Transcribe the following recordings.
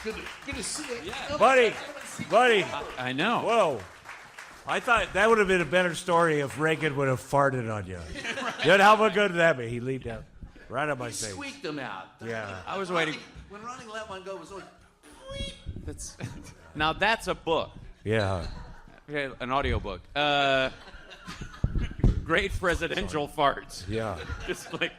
Good to see you. Yeah. Buddy. I know. Whoa. I thought that would have been a better story if Reagan would have farted on you. Then how good would that be? He leaped out right on my face. Squeaked them out. Yeah. I was waiting. When Ronnie let one go, it was like, Now that's a book. Yeah. Okay, an audio book. Great presidential farts. Yeah. Just like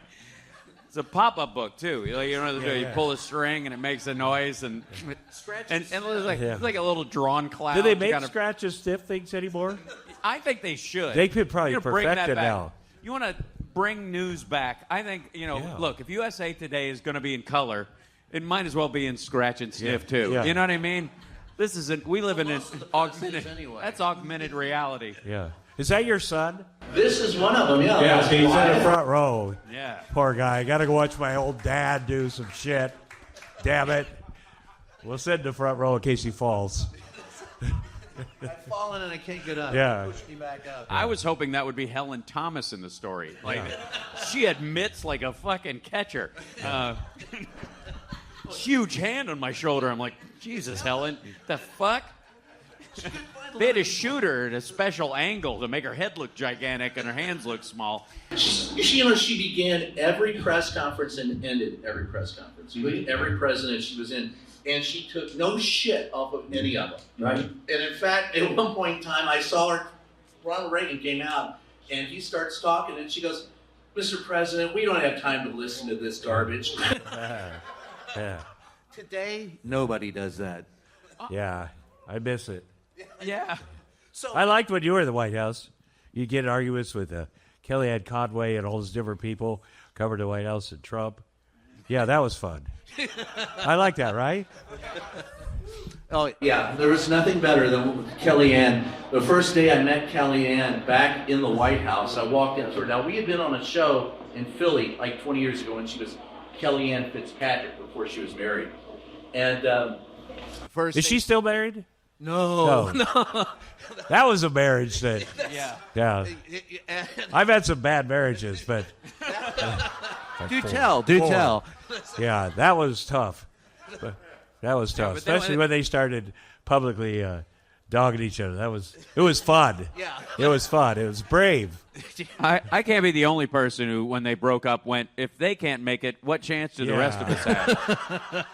it's a pop-up book too. Like, you know what they do? You Yeah. pull a string and it makes a noise and it's like Yeah. it's like a little drawn cloud. Do they to make kind of- scratches stiff things anymore? I think they should. They could probably You know, bring perfect that it back. now. You want to bring news back? I think Yeah. Look, if USA Today is going to be in color, it might as well be in scratch and sniff too. Yeah. You know what I mean? This isn't. We live in an most of the augmented. places anyway. That's augmented reality. Yeah. Is that your son? this is one of them, yeah. Yeah, That's he's in why- the front row. Yeah. Poor guy. I got to go watch my old dad do some shit. Damn it. We'll sit in the front row in case he falls. I've fallen and I can't get up. Yeah. Push me back up. I was hoping that would be Helen Thomas in the story. Like, she admits like a fucking catcher. Huge hand on my shoulder. I'm like, Jesus, Helen, the fuck? They had to shoot her at a special angle to make her head look gigantic and her hands look small. She began every press conference and ended every press conference. You look at every president she was in, and she took no shit off of any of them. Right. And in fact, at one point in time, I saw her. Ronald Reagan came out, and he starts talking, and she goes, "Mr. President, we don't have time to listen to this garbage." Yeah. Today, nobody does that. Yeah. I miss it. Yeah. So I liked when you were in the White House. You get in arguments with Kellyanne Conway and all those different people covered the White House and Trump. Yeah, that was fun. I like that, right? Oh, yeah, there was nothing better than Kellyanne. The first day I met Kellyanne back in the White House, I walked into her. Now, we had been on a show in Philly like 20 years ago when she was Kellyanne Fitzpatrick before she was married. And first Is she still married? No. That was a marriage that, Yeah. yeah. I've had some bad marriages, but Do tell. yeah, that was tough. That was tough, but they especially went- when they started publicly dogging each other. It was fun. Yeah. It was fun. It was brave. I can't be the only person who, when they broke up, went, if they can't make it, what chance do the rest of us have?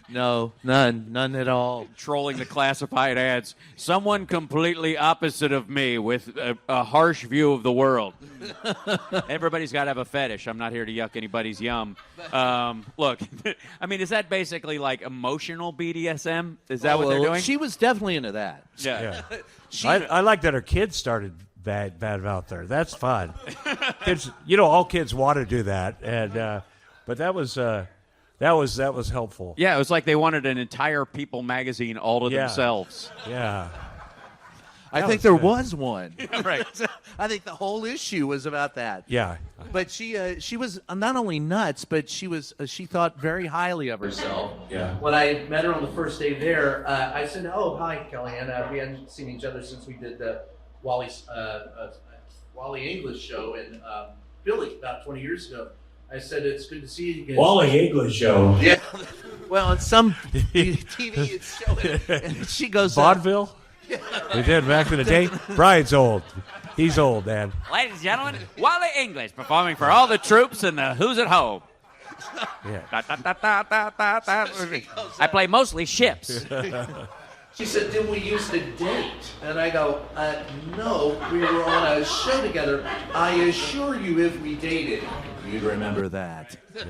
No, none at all. Trolling the classified ads. Someone completely opposite of me with a harsh view of the world. Everybody's got to have a fetish. I'm not here to yuck anybody's yum. Look, I mean, is that basically like emotional BDSM? Is that what they're doing? She was definitely into that. yeah. Yeah. I like that her kids started bad out there. That's fun. Kids, all kids want to do that, and but that was helpful. Yeah, it was like they wanted an entire People magazine all to Yeah. themselves. Yeah. I That think was there good. was one. Right. I think the whole issue was about that. Yeah. But she was not only nuts, but she thought very highly of herself. Yeah. When I met her on the first day there, I said, "Oh, hi, Kellyanne. We hadn't seen each other since we did the Wally English show in Philly about 20 years ago." I said, "It's good to see you again." Wally English show. Yeah. Well, on some TV it's showing, and she goes, Vaudeville? We did back in the day. Brian's old. He's old, man. Ladies and gentlemen, Wally English performing for all the troops and the Who's at Home. Yeah. Da, da, da, da, da, da, da. I play mostly ships. She said, "Did we used to date?" And I go, "No, we were on a show together. I assure you, if we dated, you'd remember that." Yeah.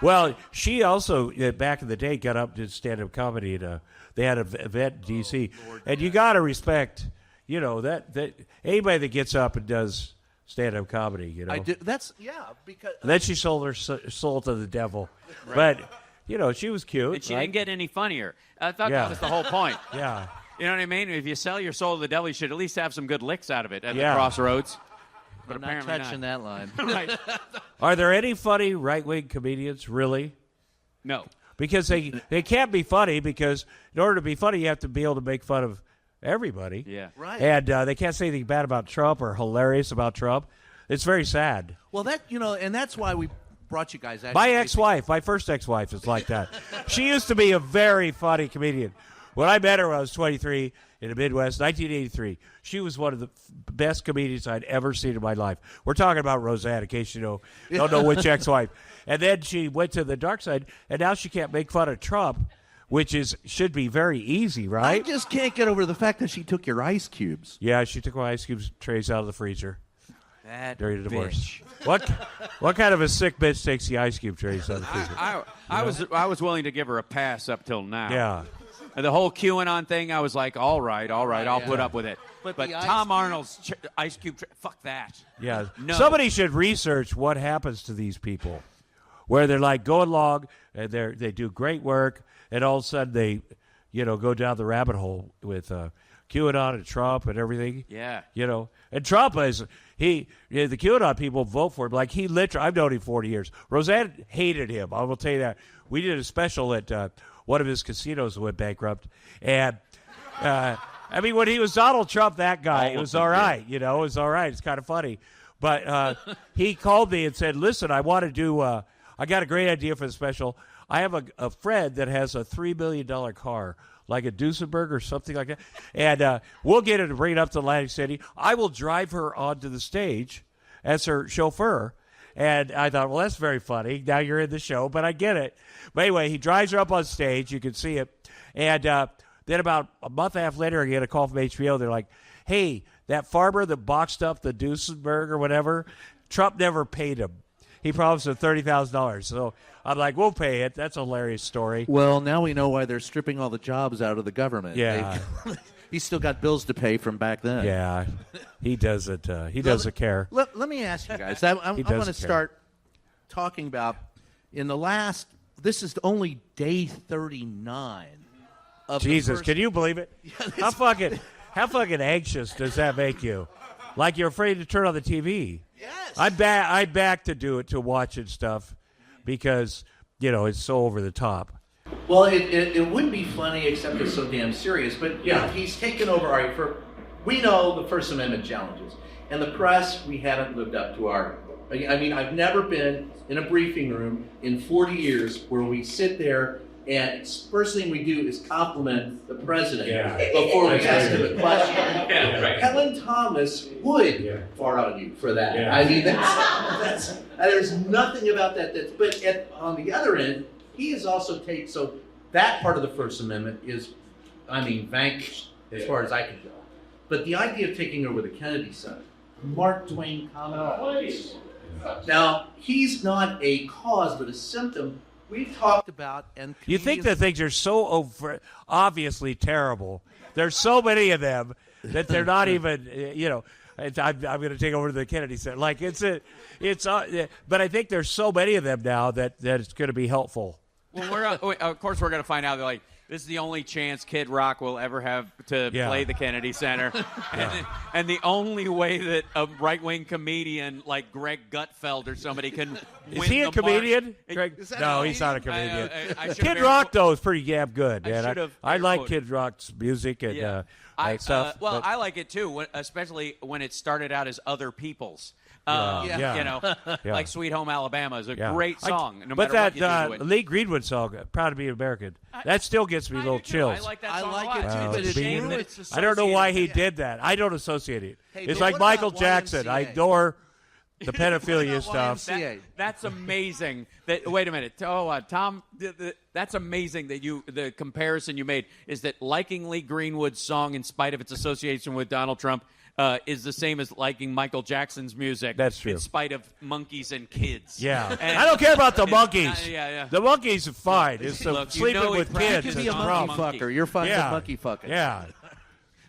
Well, she also, back in the day, got up and did stand-up comedy. They had an event in D.C. And you got to respect, that anybody that gets up and does stand-up comedy, I do. That's because And then she sold her soul to the devil. Right. But, she was cute. And she right? didn't get any funnier. I thought Yeah. that was the whole point. Yeah. You know what I mean? If you sell your soul to the devil, you should at least have some good licks out of it at Yeah. the crossroads. But I'm not apparently touching that line. Right. Are there any funny right-wing comedians, really? No. Because they can't be funny because in order to be funny, you have to be able to make fun of everybody. Yeah. Right. And they can't say anything bad about Trump or hilarious about Trump. It's very sad. Well, and that's why we brought you guys. My ex-wife, my first ex-wife is like that. She used to be a very funny comedian. When I met her when I was 23 in the Midwest, 1983, she was one of the best comedians I'd ever seen in my life. We're talking about Roseanne, in case you don't know which ex-wife. And then she went to the dark side, and now she can't make fun of Trump, which should be very easy, right? I just can't get over the fact that she took your ice cubes. Yeah, she took my ice cubes trays out of the freezer That during the divorce. bitch. What kind of a sick bitch takes the ice cube trays out of the freezer? I was willing to give her a pass up till now. Yeah. And the whole QAnon thing, I was like, all right, I'll put up with it. But Tom Arnold's ice cube, fuck that. Yeah. No. Somebody should research what happens to these people, where they're like going along and they do great work, and all of a sudden they, go down the rabbit hole with QAnon and Trump and everything. Yeah. And Trump the QAnon people vote for him. Like, he literally, I've known him 40 years. Roseanne hated him. I will tell you that. We did a special at one of his casinos that went bankrupt. And, when he was Donald Trump, that guy, it was all right. It was all right. It's kind of funny. But he called me and said, listen, I want to do, I got a great idea for the special. I have a friend that has a $3 million car, like a Duesenberg or something like that. And we'll get her to bring it up to Atlantic City. I will drive her onto the stage as her chauffeur. And I thought, well, that's very funny. Now you're in the show, but I get it. But anyway, he drives her up on stage. You can see it. And then about a month and a half later, I get a call from HBO. They're like, hey, that farmer that boxed up the Duesenberg or whatever, Trump never paid him. He promised him $30,000. So I'm like, we'll pay it. That's a hilarious story. Well, now we know why they're stripping all the jobs out of the government. Yeah. He's still got bills to pay from back then. Yeah. He doesn't care. Let me ask you guys. I want to start talking about this is only day 39 of Jesus, can you believe it? How fucking anxious does that make you? Like you're afraid to turn on the TV. Yes. I'm back to do it, to watch and stuff, because, it's so over the top. Well, it would be funny, except it's so damn serious. But yeah, he's taken over. All right, we know the First Amendment challenges, and the press, we haven't lived up to our. I've never been in a briefing room in 40 years where we sit there and first thing we do is compliment the president before we ask him a question. Yeah, right. Helen Thomas would fart on you for that. Yeah. That's there's nothing about that. But on the other end, he has also taken, so that part of the First Amendment is, vanquished as far as I can go. But the idea of taking over the Kennedy Center, Mark Twain commented. Now, he's not a cause, but a symptom we've talked about. And you think that things are so obviously terrible. There's so many of them that they're not even, I'm going to take over the Kennedy Center. Like, but I think there's so many of them now that it's going to be helpful. Well, of course, we're going to find out. They're like, this is the only chance Kid Rock will ever have to play the Kennedy Center. And the only way that a right-wing comedian like Greg Gutfeld or somebody can win. Is he a comedian? No, he's not a comedian. Kid Rock, though, is pretty damn good, man. I like Kid Rock's music and stuff. I like it, too, especially when it started out as other people's. Like Sweet Home Alabama is a great song. But that Lee Greenwood song, Proud to Be American, that still gets me a little chills. I like that song a lot. I don't know why he did that. I don't associate it. It's like Michael Jackson. I ignore the pedophilia stuff. That's amazing. Wait a minute. Tom, that's amazing that the comparison you made is that liking Lee Greenwood's song in spite of its association with Donald Trump is the same as liking Michael Jackson's music. That's true. In spite of monkeys and kids. Yeah. I don't care about the monkeys. Yeah. The monkeys are fine. It's sleeping with kids. You can be a monkey fucker. You're fine with monkey fucking. Yeah.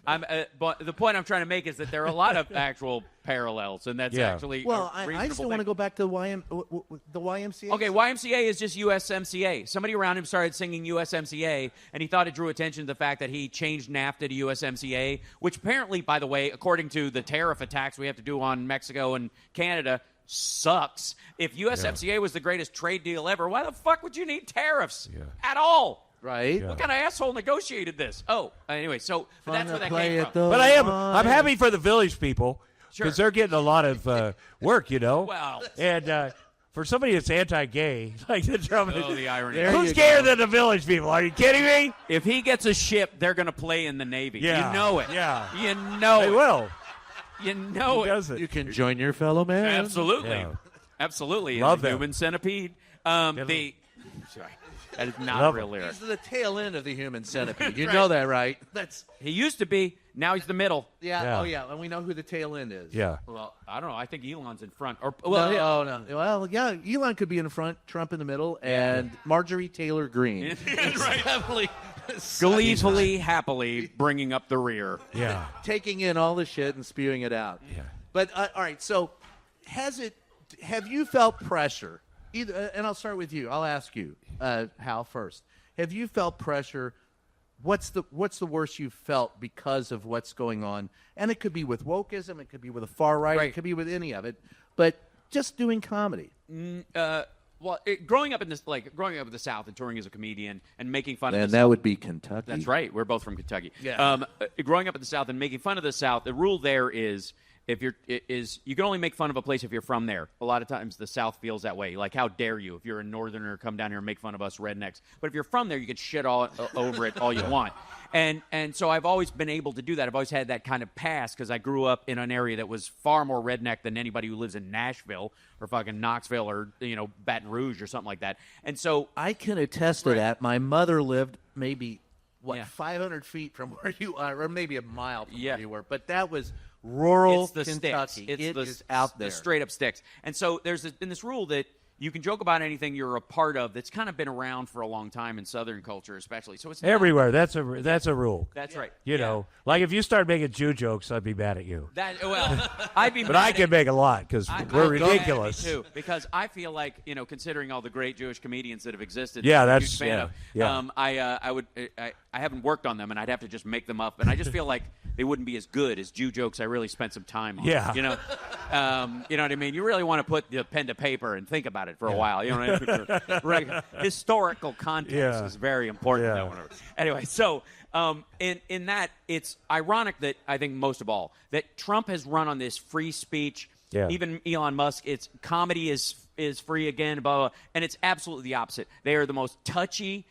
But the point I'm trying to make is that there are a lot of actual parallels, and that's actually I still want to go back to the YMCA. Okay, YMCA is just USMCA. Somebody around him started singing USMCA, and he thought it drew attention to the fact that he changed NAFTA to USMCA, which apparently, by the way, according to the tariff attacks we have to do on Mexico and Canada, sucks. If USMCA was the greatest trade deal ever, why the fuck would you need tariffs at all? Right. What kind of asshole negotiated this? Anyway, so that's where that came from. But I'm happy for the Village people because they're getting a lot of work, Well, and for somebody that's anti-gay, like the Trump, the irony. who's gayer than the Village people? Are you kidding me? If he gets a ship, they're going to play in the Navy. Yeah. You know it. Yeah. You know They it. will. You know He it. does it. You can join your fellow man. Absolutely. Yeah. Absolutely. Love the that. Human Centipede. Sorry. That is not Love a real it. lyric. He's the tail end of the human centipede. You know that, right? That's He used to be. Now he's the middle. Yeah. Oh, yeah. And we know who the tail end is. Yeah. Well, I don't know. I think Elon's in front. Or No. Well, yeah. Elon could be in the front, Trump in the middle, and Marjorie Taylor Greene. Right. Definitely Gleefully, happily bringing up the rear. Yeah. taking in all the shit and spewing it out. Yeah. But all right. So, have you felt pressure? Either, and I'll start with you. I'll ask you, Hal, first. Have you felt pressure? What's the worst you've felt because of what's going on? And it could be with wokeism, it could be with the far right, Right. it could be with any of it. But just doing comedy. Growing up in the South and touring as a comedian and making fun of And the that would be Kentucky. That's right. We're both from Kentucky. Yeah. Growing up in the South and making fun of the South, the rule there is you can only make fun of a place if you're from there. A lot of times the South feels that way. Like, how dare you? If you're a northerner, come down here and make fun of us rednecks. But if you're from there, you can shit all over it all you want. And so I've always been able to do that. I've always had that kind of pass because I grew up in an area that was far more redneck than anybody who lives in Nashville or fucking Knoxville or Baton Rouge or something like that. And so I can attest to that. My mother lived maybe, Yeah. 500 feet from where you are, or maybe a mile from Yeah. where you were. But that was rural it's the Kentucky. sticks. It is out there. The straight up sticks. And so there's been this rule that you can joke about anything you're a part of that's kind of been around for a long time in Southern culture, especially. So it's not- Everywhere. That's a rule. That's right. You know, like if you start making Jew jokes, I'd be mad at you. I'd be. But mad I at- can make a lot because we're I'd be mad at me ridiculous. too, because I feel like considering all the great Jewish comedians that have existed. Yeah, I'm a that's- huge fan yeah, of, I haven't worked on them, and I'd have to just make them up, and I just feel like they wouldn't be as good as Jew jokes I really spent some time on. Yeah. You know what I mean? You really want to put the pen to paper and think about it for a while. You know what I mean? Historical context Yeah. is very important. Yeah. Anyway, so in that, it's ironic that I think most of all that Trump has run on this free speech. Yeah. Even Elon Musk, it's comedy is free again, blah, blah, blah, and it's absolutely the opposite. They are the most touchy,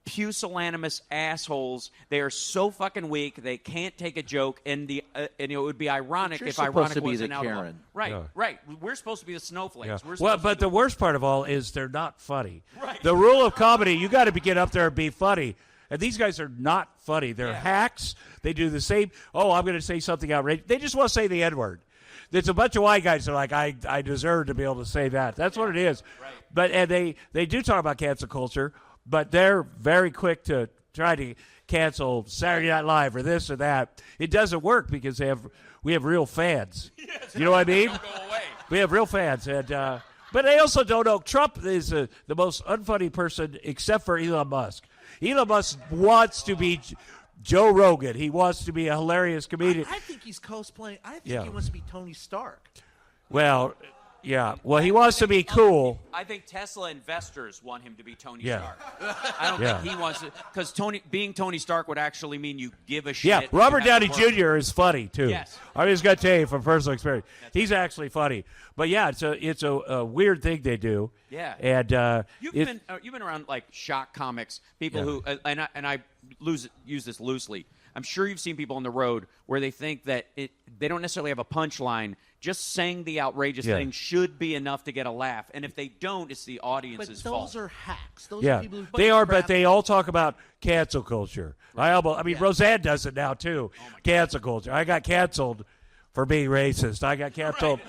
pusillanimous assholes. They are so fucking weak. They can't take a joke, and it would be ironic You're if supposed ironic to be was the an outlaw. Karen. Right, Yeah. right. We're supposed to be the snowflakes. Yeah. We're Well, supposed but to the worst part of all is they're not funny. Right. The rule of comedy, you got to get up there and be funny. And these guys are not funny. They're hacks. They do the same. Oh, I'm going to say something outrageous. They just want to say the N-word. There's a bunch of white guys that are like, I deserve to be able to say that. That's what it is. Right. But and they do talk about cancel culture, but they're very quick to try to cancel Saturday Night Live or this or that. It doesn't work because we have real fans. Yes, You know what I mean? don't go away. We have real fans, and but they also don't know Trump is the most unfunny person except for Elon Musk. Elon Musk wants to be Joe Rogan. He wants to be a hilarious comedian. I think he's cosplaying. I think Yeah. he wants to be Tony Stark. Well, yeah. Well, he wants to be cool. I think Tesla investors want him to be Tony Yeah. Stark. I don't Yeah. think he wants to, because being Tony Stark would actually mean you give a shit. Yeah, and Robert you have Downey to work. Jr. is funny too. Yes. I just got to tell you from personal experience, he's actually funny. But yeah, it's a weird thing they do. Yeah. And You've been around like shock comics, people who and I use this loosely. I'm sure you've seen people on the road where they think that they don't necessarily have a punchline. Just saying the outrageous thing should be enough to get a laugh, and if they don't, it's the But are audience's fault. hacks. Those yeah, are people who they are, crap. but they all talk about cancel culture. I mean, Roseanne does it now too. Cancel culture. I got canceled for being racist. I got canceled,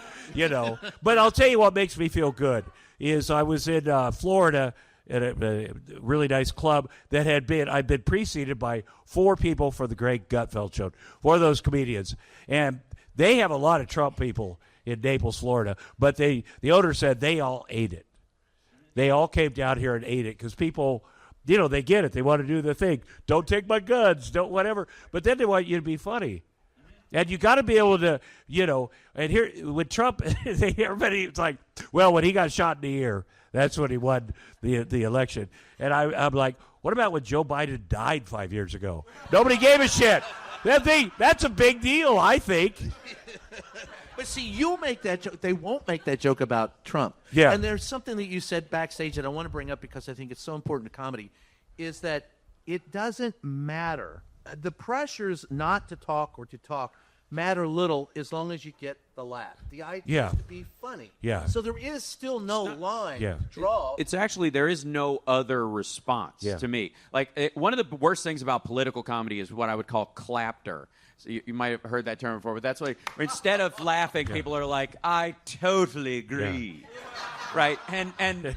But I'll tell you what makes me feel good is I was in Florida at a really nice club that I'd been preceded by 4 people for the Greg Gutfeld show, 4 of those comedians, and they have a lot of Trump people in Naples, Florida, but the owner said they all ate it. They all came down here and ate it because people, they get it. They want to do the thing. Don't take my guns. Don't whatever. But then they want you to be funny. And you got to be able to, and here with Trump, everybody's like, well, when he got shot in the ear, that's when he won the election. And I'm like, what about when Joe Biden died 5 years ago? Nobody gave a shit. That's a big deal, I think. But see, you'll make that joke. They won't make that joke about Trump. Yeah. And there's something that you said backstage that I want to bring up because I think it's so important to comedy, is that it doesn't matter. The pressures not to talk or to talk matter little as long as you get the laugh. The idea is to be funny. Yeah. So there is still no line to draw. It's actually, there is no other response to me. Like, one of the worst things about political comedy is what I would call clapter. So you might have heard that term before, but that's like, instead of laughing, people are like, I totally agree. Right, and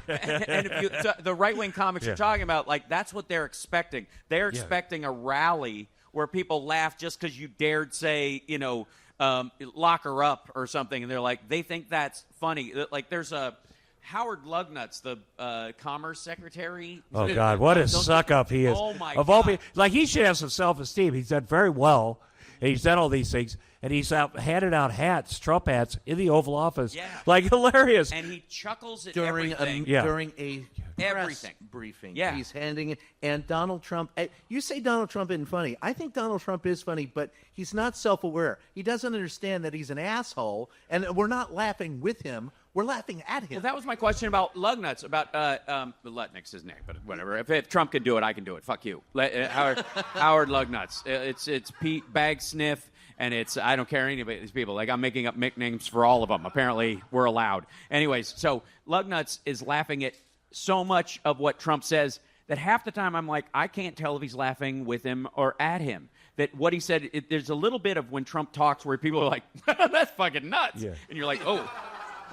if you, the right-wing comics you're talking about, like, that's what they're expecting. They're expecting a rally where people laugh just because you dared say, you know, lock her up or something, and they're like, they think that's funny. Like, there's a Howard Lugnuts, the Commerce Secretary. Oh God, what a suck up he is! Oh my of God. all people, like, he should have some self-esteem. He's done very well. And he's done all these things, and he's handed out hats, Trump hats, in the Oval Office. Yeah. Like, hilarious. And he chuckles at during everything. during a Everything. press briefing. Yeah. He's handing it. And Donald Trump, you say Donald Trump isn't funny. I think Donald Trump is funny, but he's not self-aware. He doesn't understand that he's an asshole, and we're not laughing with him. We're laughing at him. Well, that was my question about Lugnuts, about Lutnick's his name, but whatever. If Trump can do it, I can do it. Fuck you. Howard Lugnuts. It's Pete Bagsniff, and it's, I don't care any of these people. Like, I'm making up nicknames for all of them. Apparently, we're allowed. Anyways, so Lugnuts is laughing at so much of what Trump says that half the time I'm like, I can't tell if he's laughing with him or at him. That what he said, there's a little bit of when Trump talks where people are like, that's fucking nuts. Yeah. And you're like, oh.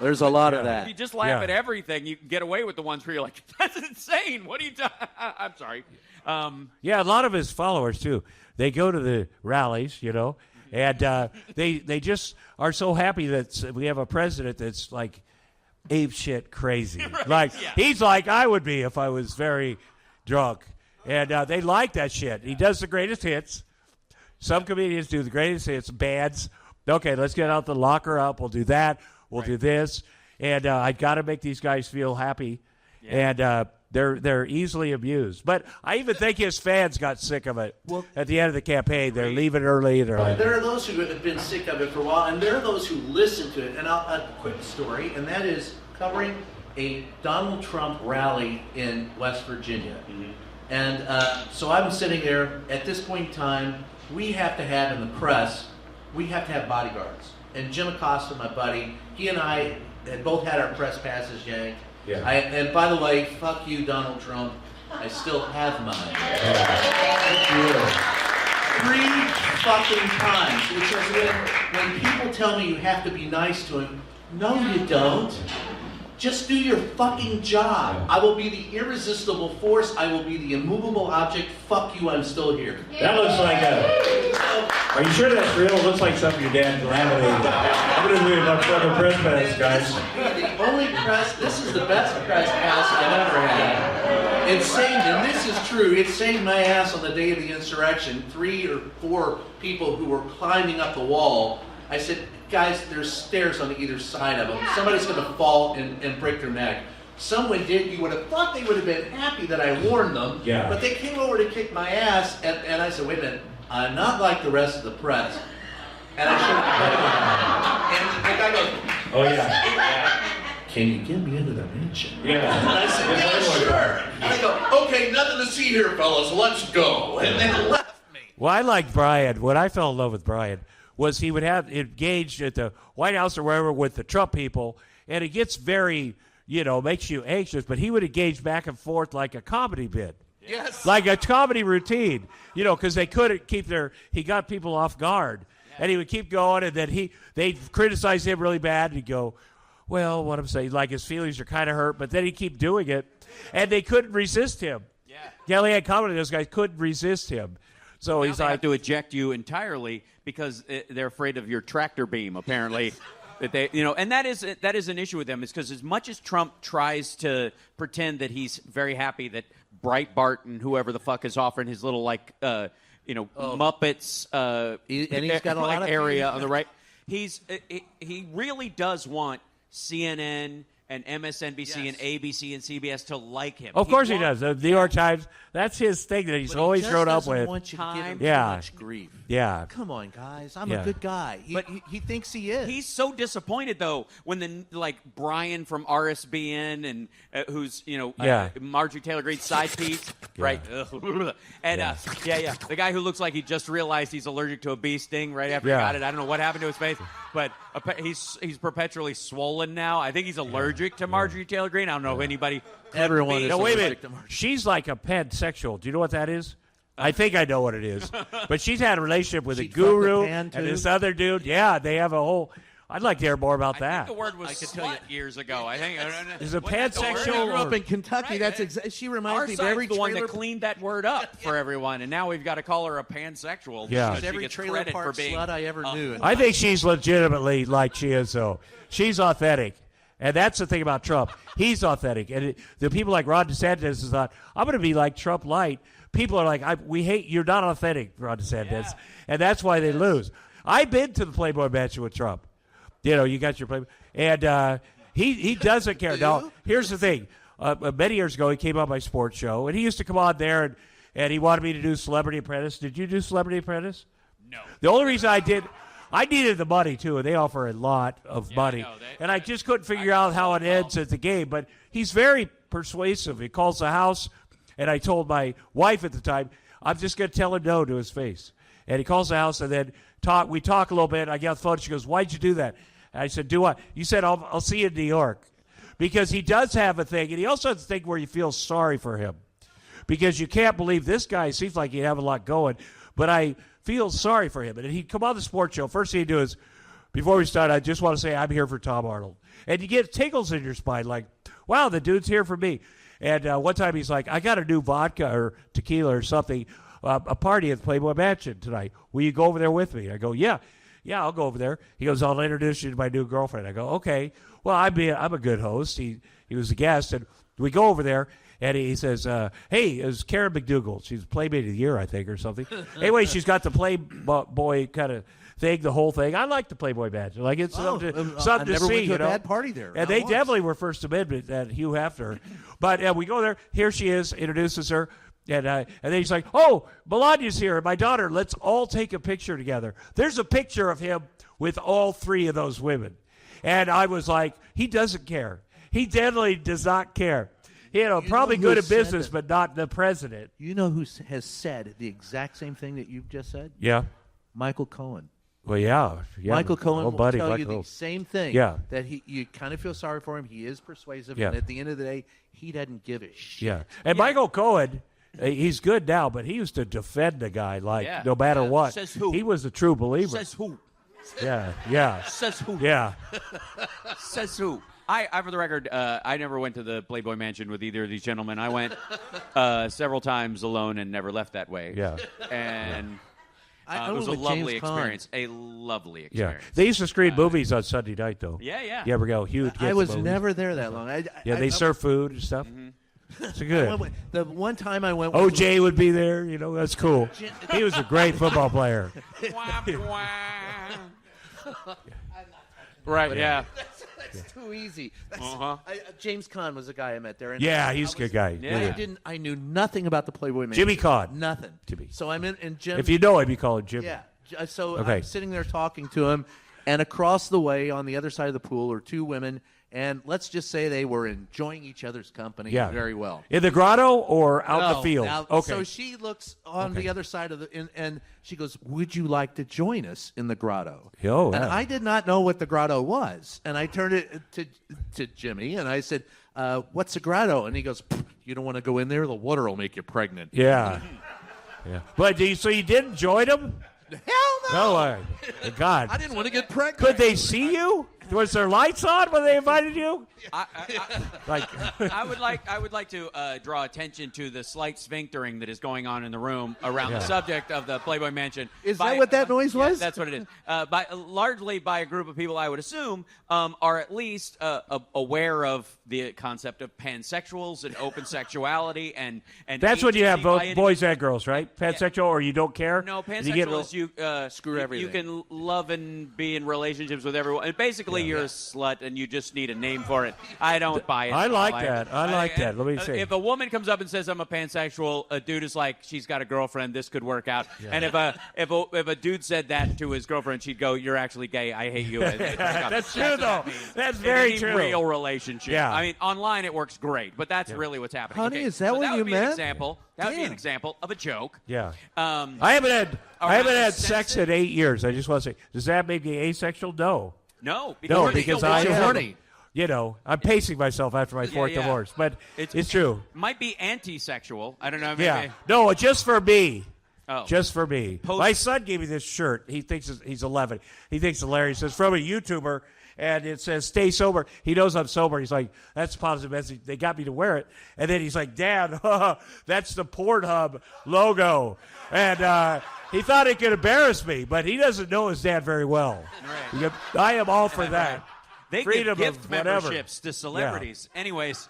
There's a lot of that. If you just laugh at everything, you can get away with the ones where you're like, that's insane. What are you doing? I'm sorry. Yeah, a lot of his followers, too. They go to the rallies, you know, and they just are so happy that we have a president that's, like, ape shit crazy. Right, like, he's like I would be if I was very drunk. And they like that shit. He does the greatest hits. Some comedians do the greatest hits, bands. Okay, let's get out the locker up. We'll do that. We'll do this, and I got to make these guys feel happy, and they're easily amused. But I even think his fans got sick of it. Well, at the end of the campaign, they're leaving early. And they're like, there are those who have been sick of it for a while, and there are those who listen to it. And a quick story, and that is covering a Donald Trump rally in West Virginia. Mm-hmm. And so I'm sitting there. At this point in time, we have to have in the press, we have to have bodyguards. And Jim Acosta, my buddy, he and I had both had our press passes yanked. Yeah. And by the way, fuck you, Donald Trump. I still have mine. Yeah. 3 fucking times. Which is when people tell me you have to be nice to him. No, you don't. Just do your fucking job. I will be the irresistible force. I will be the immovable object. Fuck you, I'm still here. That looks like are you sure that's real? It looks like something your dad laminated. I'm going to do about fucking press pass, guys. The only press, this is the best press pass I've ever had. It saved, and this is true, it saved my ass on the day of the insurrection. 3 or 4 people who were climbing up the wall. I said, guys, there's stairs on either side of them. Somebody's going to fall and break their neck. Someone did. You would have thought they would have been happy that I warned them. Yeah. But they came over to kick my ass, and I said, wait a minute, I'm not like the rest of the press. And I showed them. And the guy goes, oh, yeah. Can you get me into the mansion? Yeah. And I said, yeah, sure. And I go, okay, nothing to see here, fellas. Let's go. And they left me. well, I liked Brian. When I fell in love with Brian was he would have engaged at the White House or wherever with the Trump people, and it gets very, makes you anxious, but he would engage back and forth like a comedy bit. Yes. Like a comedy routine, because they couldn't keep he got people off guard. Yeah. And he would keep going, and then they'd criticize him really bad, and he'd go, well, what I'm saying, like his feelings are kind of hurt, but then he'd keep doing it, and they couldn't resist him. Yeah. Kellyanne Conway, those guys couldn't resist him. So now he's they like, have to eject you entirely because they're afraid of your tractor beam, apparently. That they, and that is an issue with them, is because as much as Trump tries to pretend that he's very happy that Breitbart and whoever the fuck is offering his little Muppets and he's got a lot of area on the right, he really does want CNN and MSNBC and ABC and CBS to like him. Of course he does. The New York Times, that's his thing that he's always grown up with. Want you to give him Yeah. too much grief. Yeah. Come on, guys. I'm Yeah. a good guy. He thinks he is. He's so disappointed though when Brian from RSBN and who's Marjorie Taylor Greene's side piece, right? And the guy who looks like he just realized he's allergic to a bee sting right after he got it. I don't know what happened to his face, but he's perpetually swollen now. I think he's allergic to Marjorie Taylor Greene. I don't know if anybody. Everyone is No, wait a allergic minute. to Marjorie. She's like a pansexual. Do you know what that is? I think I know what it is. But she's had a relationship with a She'd fuck the guru pan, and too? this other dude. Yeah, they have a whole. I'd like to hear more about I that. think the word was slut years ago. I think. Is it Wasn't that the word? pansexual I grew up or- in Kentucky. Right. That's she Our reminds me of side's every the one trailer. that cleaned that word up for everyone, and now we've got to call her a pansexual. Yeah. because She's she every gets trailer credit park for being slut I ever knew. I think she's legitimately like she is, though. She's authentic. And that's the thing about Trump. He's authentic. And the people like Ron DeSantis has thought, I'm going to be like Trump light. People are like, we hate, you're not authentic, Ron DeSantis. Yeah. And that's why they lose. I've been to the Playboy Mansion with Trump. You got your Playboy. And he doesn't care. Now, here's the thing. Many years ago, he came on my sports show, and he used to come on there, and he wanted me to do Celebrity Apprentice. Did you do Celebrity Apprentice? No. The only reason I needed the money, too, and they offer a lot of money. And I just couldn't figure out how it ends at the game. But he's very persuasive. He calls the house, and I told my wife at the time, I'm just going to tell him no to his face. And he calls the house, and then we talk a little bit. I get on the phone. She goes, why'd you do that? And I said, do what? You said, I'll see you in New York. Because he does have a thing, and he also has a thing where you feel sorry for him. Because you can't believe this guy seems like he'd have a lot going. But I feel sorry for him. And he'd come on the sports show. First thing he'd do is, before we start, I just want to say I'm here for Tom Arnold. And you get tingles in your spine like, wow, the dude's here for me. And one time he's like, I got a new vodka or tequila or something, a party at the Playboy Mansion tonight. Will you go over there with me? I go, yeah, I'll go over there. He goes, I'll introduce you to my new girlfriend. I go, okay. Well, I'm a good host. He was a guest. And we go over there. And he says, hey, it's Karen McDougal. She's Playmate of the Year, I think, or something. Anyway, she's got the Playboy kind of thing, the whole thing. I like the Playboy Mansion. Like, it's something to I never see, went to a bad party there. And Not they once. definitely were First Amendment at Hugh Hefner. But we go there. Here she is, introduces her. And then he's like, oh, Melania's here, my daughter. Let's all take a picture together. There's a picture of him with all three of those women. And I was like, he doesn't care. He definitely does not care. Probably who good at said business, that? but not the president. You know who has said the exact same thing that you've just said? Yeah. Michael Cohen. Well, yeah. Michael Cohen will buddy, tell you Michael. the same thing. Yeah. That you kind of feel sorry for him. He is persuasive. Yeah. And at the end of the day, he doesn't give a shit. Yeah. And Michael Cohen, he's good now, but he used to defend the guy no matter what. Says who? He was a true believer. Says who? Yeah. Says who? Yeah. Says who? I, for the record, I never went to the Playboy Mansion with either of these gentlemen. I went several times alone and never left that way. Yeah. And I it was a went with lovely James Caan. experience. A lovely Yeah. experience. They used to screen movies on Sunday night, though. Yeah. You ever go? Huge. I was never there that long. They serve food and stuff. It's good. The one time I went, OJ would be there. That's cool. He was a great football player. Right, yeah. That's too easy. James Caan was the guy I met there. And Yeah, he's a good guy. Yeah. I knew nothing about the Playboy Mansion. Jimmy Caan. Nothing. Jimmy. So I'm in Jim. If you know him, you call him Jimmy. Yeah. So Okay. I'm sitting there talking to him, and across the way on the other side of the pool are two women, and let's just say they were enjoying each other's company very well. In the grotto or out in No, the field? out- Okay. So she looks on the other side of and she goes, "Would you like to join us in the grotto?" Oh, and yeah. I did not know what the grotto was, and I turned it to Jimmy, and I said, "What's a grotto?" And he goes, "You don't want to go in there. The water will make you pregnant." Yeah. Yeah. But so you didn't join them? Hell no! No, God. I didn't want to get pregnant. Could they see you? Was there lights on when they invited you? I would like to draw attention to the slight sphinctering that is going on in the room around the subject of the Playboy Mansion. Is that what that noise was? That's what it is. Largely by a group of people, I would assume, are at least aware of the concept of pansexuals and open sexuality and That's when you have both agency boys and girls, right? Pansexual, or you don't care? No, You get pansexual is you Screw everything. You can love and be in relationships with everyone. And basically, Basically, you're a slut, and you just need a name for it. I don't buy it. I like that. I like that. Let me see. If a woman comes up and says I'm a pansexual, a dude is like, she's got a girlfriend. This could work out. Yeah. And if a dude said that to his girlfriend, she'd go, "You're actually gay. I hate you." That's true, though. That's very true. Real relationship. Yeah. I mean, online it works great, but that's really what's happening. Honey, is that what you meant? That would be an example of a joke. Yeah. I haven't had sex in 8 years. I just want to say, does that make me asexual? No. No, because I am horny. You know, I'm pacing myself after my fourth divorce, but it's true. Might be anti-sexual. I don't know. Maybe. Yeah. No, just for me. Oh. Just for me. My son gave me this shirt. He thinks he's 11. He thinks it's hilarious. It's from a YouTuber, and it says, "Stay sober." He knows I'm sober. He's like, "That's a positive message." They got me to wear it. And then he's like, "Dad, that's the Pornhub logo." And he thought it could embarrass me, but he doesn't know his dad very well. Right. I am all for that. They Freedom give gift of whatever. memberships to celebrities. Yeah. Anyways.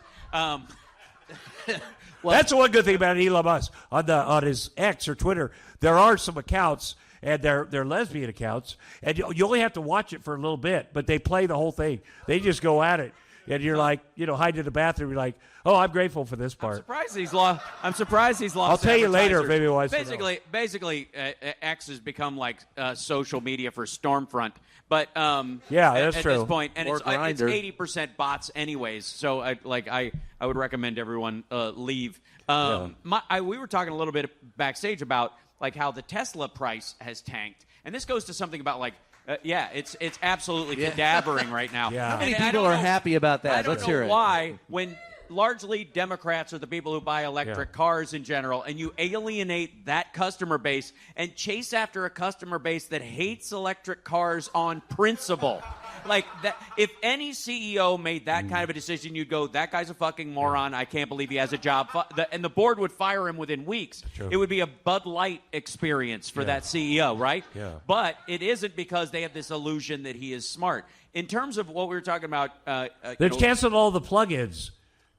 Well, that's the one good thing about Elon Musk. On his X or Twitter, there are some accounts, and they're lesbian accounts, and you only have to watch it for a little bit, but they play the whole thing. They just go at it, and you're like, hide in the bathroom. You're like, oh, I'm grateful for this part. I'm surprised he's lost. I'll tell you later if anyone wants to know. Basically, X has become like social media for Stormfront. But that's at true. This point, and it's 80% bots anyways. So I would recommend everyone leave. We were talking a little bit backstage about like how the Tesla price has tanked, and this goes to something about like it's absolutely cadavering right now. How many people are happy about that? Let's hear it. Why when largely Democrats are the people who buy electric cars in general, and you alienate that customer base and chase after a customer base that hates electric cars on principle. Like that, if any CEO made that kind of a decision, you'd go, "That guy's a fucking moron. I can't believe he has a job." And the board would fire him within weeks. It would be a Bud Light experience for that CEO, right? Yeah. But it isn't because they have this illusion that he is smart. In terms of what we were talking about, they've canceled all the plug-ins.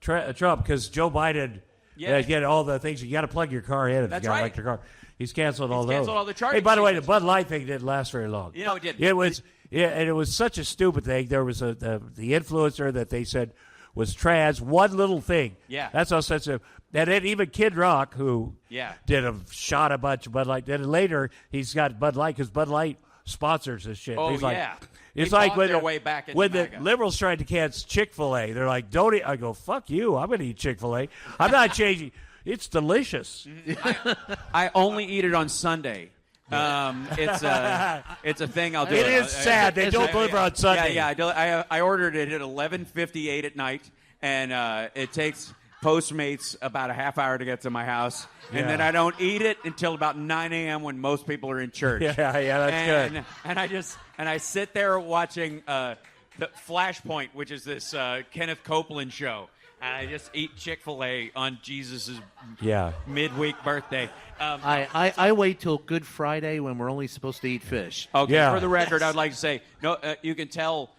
Trump, because Joe Biden, get all the things. You got to plug your car in if you got an electric car. He's canceled all those. Canceled all the charging. Hey, by the way, the Bud Light thing didn't last very long. It didn't. It was, and it was such a stupid thing. There was the influencer that they said was trans. One little thing. Yeah. That's how sensitive. And then even Kid Rock, who shot a bunch of Bud Light. Then later he's got Bud Light because Bud Light sponsors this shit. Oh, he's like, it's they like when the liberals tried to cancel Chick-fil-A, they're like, "Don't eat." I go, "Fuck you! I'm going to eat Chick-fil-A. I'm not changing. It's delicious." I only eat it on Sunday. It's a thing I'll do. It is sad they don't deliver on Sunday. I ordered it at 11:58 at night, and it takes Postmates about a half hour to get to my house, and then I don't eat it until about 9 a.m. when most people are in church. That's good. And I sit there watching the Flashpoint, which is this Kenneth Copeland show. And I just eat Chick-fil-A on Jesus' midweek birthday. I wait till Good Friday when we're only supposed to eat fish. Okay, for the record, I'd like to say, no, you can tell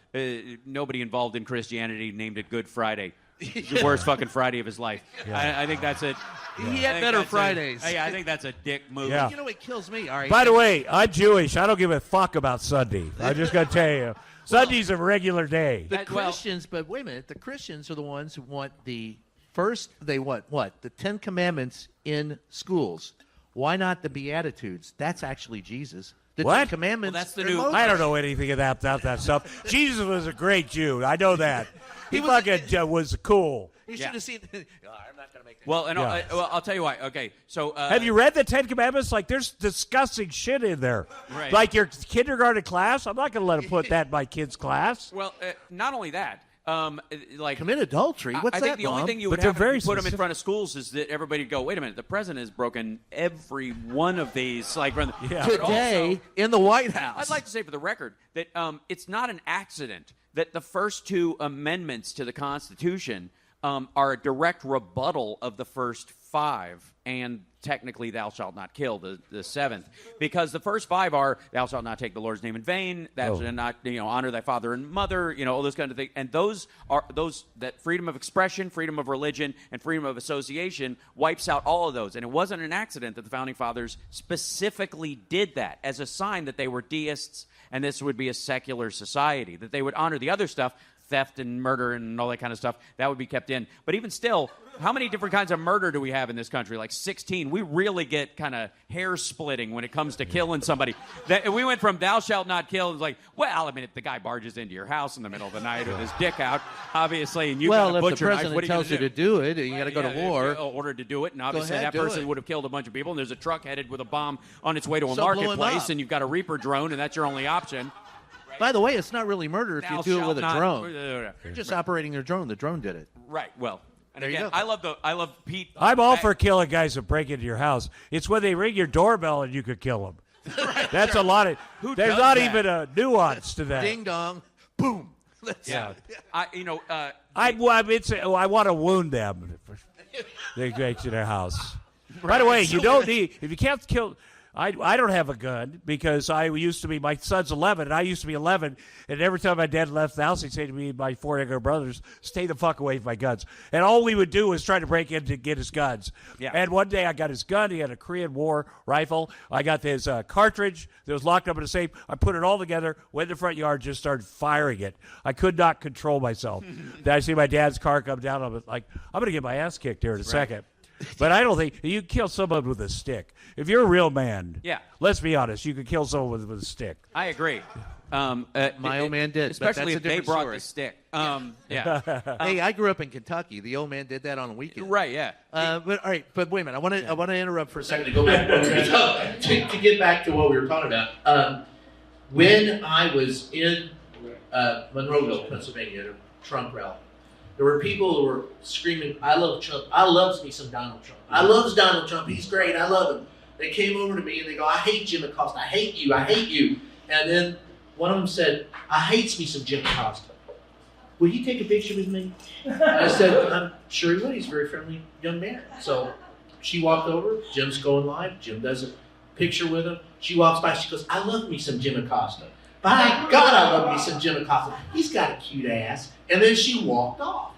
nobody involved in Christianity named it Good Friday. The worst fucking Friday of his life. I think that's it. He had better Fridays. I think that's a dick move. You know what kills me? All right. By the way, I'm Jewish. I don't give a fuck about Sunday. I'm just going to tell you. Sunday's a regular day. The Christians, but wait a minute. The Christians are the ones who want the first, they want what? The 10 Commandments in schools. Why not the Beatitudes? That's actually Jesus. The 10 Commandments. Well, that's the new. I don't know anything about that stuff. Jesus was a great Jew. I know that. He was cool. You should have seen. I'm not going to make that. Well, I'll tell you why. Okay, so have you read the 10 Commandments? Like, there's disgusting shit in there. Right. Like your kindergarten class. I'm not going to let them put that in my kid's class. Well, not only that. Like commit adultry. What's I that? think the only thing you would have to put them in front of schools is that everybody would go, "Wait a minute, the president has broken every one of these." Like today in the White House. I'd like to say for the record that it's not an accident that the first two amendments to the Constitution are a direct rebuttal of the first 5, and technically thou shalt not kill, the 7th, because the first 5 are thou shalt not take the Lord's name in vain, thou shalt not honor thy father and mother, all those kind of things, and those that freedom of expression, freedom of religion, and freedom of association wipes out all of those. And it wasn't an accident that the founding fathers specifically did that as a sign that they were deists and this would be a secular society, that they would honor the other stuff, theft and murder and all that kind of stuff, that would be kept in. But even still, how many different kinds of murder do we have in this country? Like 16. We really get kind of hair splitting when it comes to killing somebody. We went from thou shalt not kill, it's like, well, I mean, if the guy barges into your house in the middle of the night with his dick out, obviously, and you've got a butcher knife, what are you tells you to do it, and you got to go to war. Ordered to do it, and obviously ahead, that person would have killed a bunch of people, and there's a truck headed with a bomb on its way to a marketplace, and you've got a Reaper drone, and that's your only option. By the way, it's not really murder if you do it with a drone. You're just operating your drone. The drone did it. Right. Well, and There you again, go. I love Pete. I'm all for killing guys that break into your house. It's when they ring your doorbell and you could kill them. That's a lot of. There's not even a nuance to that. Ding dong, boom. Yeah. I want to wound them. They break to their house. By the way, you don't need if you can't kill. I don't have a gun because I used to be, my son's 11, and I used to be 11, and every time my dad left the house, he'd say to me and my 4 younger brothers, stay the fuck away from my guns. And all we would do was try to break in to get his guns. Yeah. And one day I got his gun. He had a Korean War rifle. I got his cartridge that was locked up in a safe. I put it all together, went in the front yard, just started firing it. I could not control myself. Then I see my dad's car come down. I'm like, I'm going to get my ass kicked here in a second. But I don't think you can kill someone with a stick. If you're a real man, let's be honest, you can kill someone with a stick. I agree. My old man did, especially but that's if they brought story. the stick. Hey, I grew up in Kentucky. The old man did that on a weekend. Right? Yeah. But all right. But wait a minute. I want to interrupt for a second To go back to get back to what we were talking about. When I was in Monroeville, Pennsylvania, at a Trump rally, there were people who were screaming, I love Trump. I loves me some Donald Trump. I loves Donald Trump. He's great. I love him. They came over to me and they go, I hate Jim Acosta. I hate you. I hate you. And then one of them said, I hates me some Jim Acosta. Will he take a picture with me? I said, I'm sure he would. He's a very friendly young man. So she walked over. Jim's going live. Jim does a picture with him. She walks by. She goes, I love me some Jim Acosta. By God, I love me some Jim Acosta. He's got a cute ass. And then she walked off.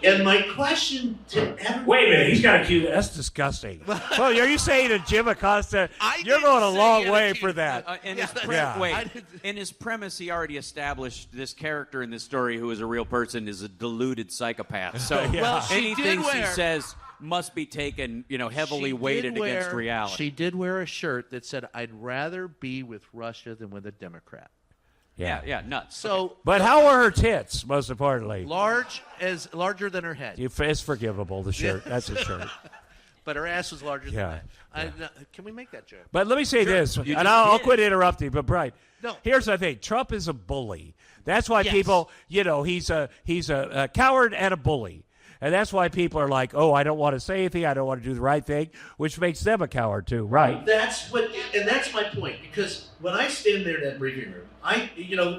And my question to everyone... Wait a minute, he's got a cute... That's disgusting. Well, are you saying that Jim Acosta... You're going a long way for that. In his premise, he already established this character in this story who is a real person is a deluded psychopath. So anything she says must be taken, heavily weighted against reality. She did wear a shirt that said, I'd rather be with Russia than with a Democrat. Yeah, nuts. So, but how are her tits, most importantly? Larger than her head. It's forgivable, the shirt. That's a shirt. But her ass was larger than that. Can we make that joke? But let me say this, and I'll quit interrupting, but Brian, here's the thing. Trump is a bully. That's why people, he's a coward and a bully. And that's why people are like, oh, I don't want to say anything. I don't want to do the right thing, which makes them a coward too, right? That's my point. Because when I stand there in that briefing room,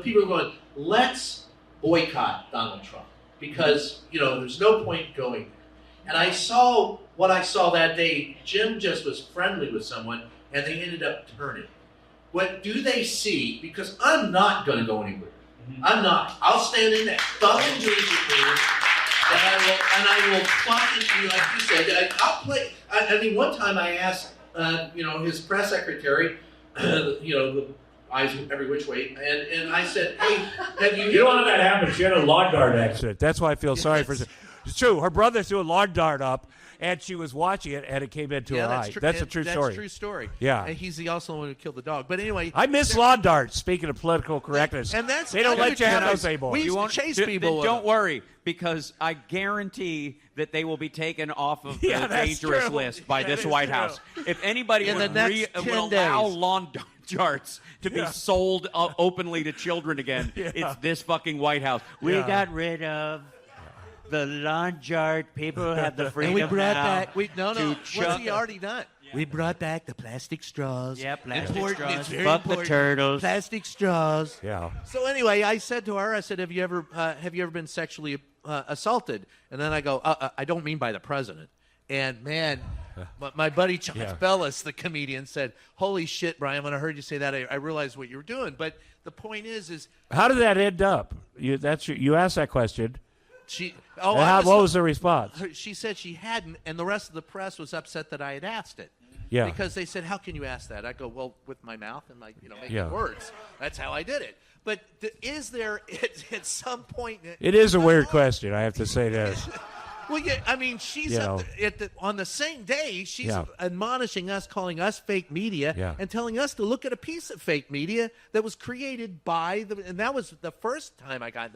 people are going, let's boycott Donald Trump because there's no point going there. And I saw what I saw that day. Jim just was friendly with someone, and they ended up turning. What do they see? Because I'm not going to go anywhere. I'm not. I'll stand in that fucking briefing room. And I will fucking, like you said, I'll play. I mean, one time I asked, his press secretary, the eyes every which way, and I said, hey, have you... You don't want that happen. She had a lawn dart accident. That's why I feel sorry for her. It's true. Her brother threw a lawn dart up, and she was watching it, and it came into her eye. That's a true story. That's a true story. Yeah. And he's also the one who killed the dog. But anyway... I miss lawn darts, speaking of political correctness. And they don't let you have those anymore. We used to chase people. Don't worry, because I guarantee that they will be taken off of the dangerous list by this White House. If anybody would allow lawn darts to be sold openly to children again, it's this fucking White House. We got rid of the lawn dart. People have the freedom and we brought now back. What's he already done? We brought back the plastic straws. Yeah, plastic Important. straws. It's very Fuck the important. turtles. Plastic straws. Yeah. So anyway, I said to her, I said, have you ever been sexually assaulted? And then I go, I don't mean by the president. And man, my buddy John Bellis, the comedian, said, "Holy shit, Brian! When I heard you say that, I realized what you were doing." But the point is how did that end up? You asked that question. What was the response? She said she hadn't, and the rest of the press was upset that I had asked it. Yeah. Because they said, "How can you ask that?" I go, "Well, with my mouth and my making words. That's how I did it." But is there at some point? It is a weird question, I have to say that. Well, yeah, I mean, she's on the same day, she's admonishing us, calling us fake media, and telling us to look at a piece of fake media that was created by and that was the first time I got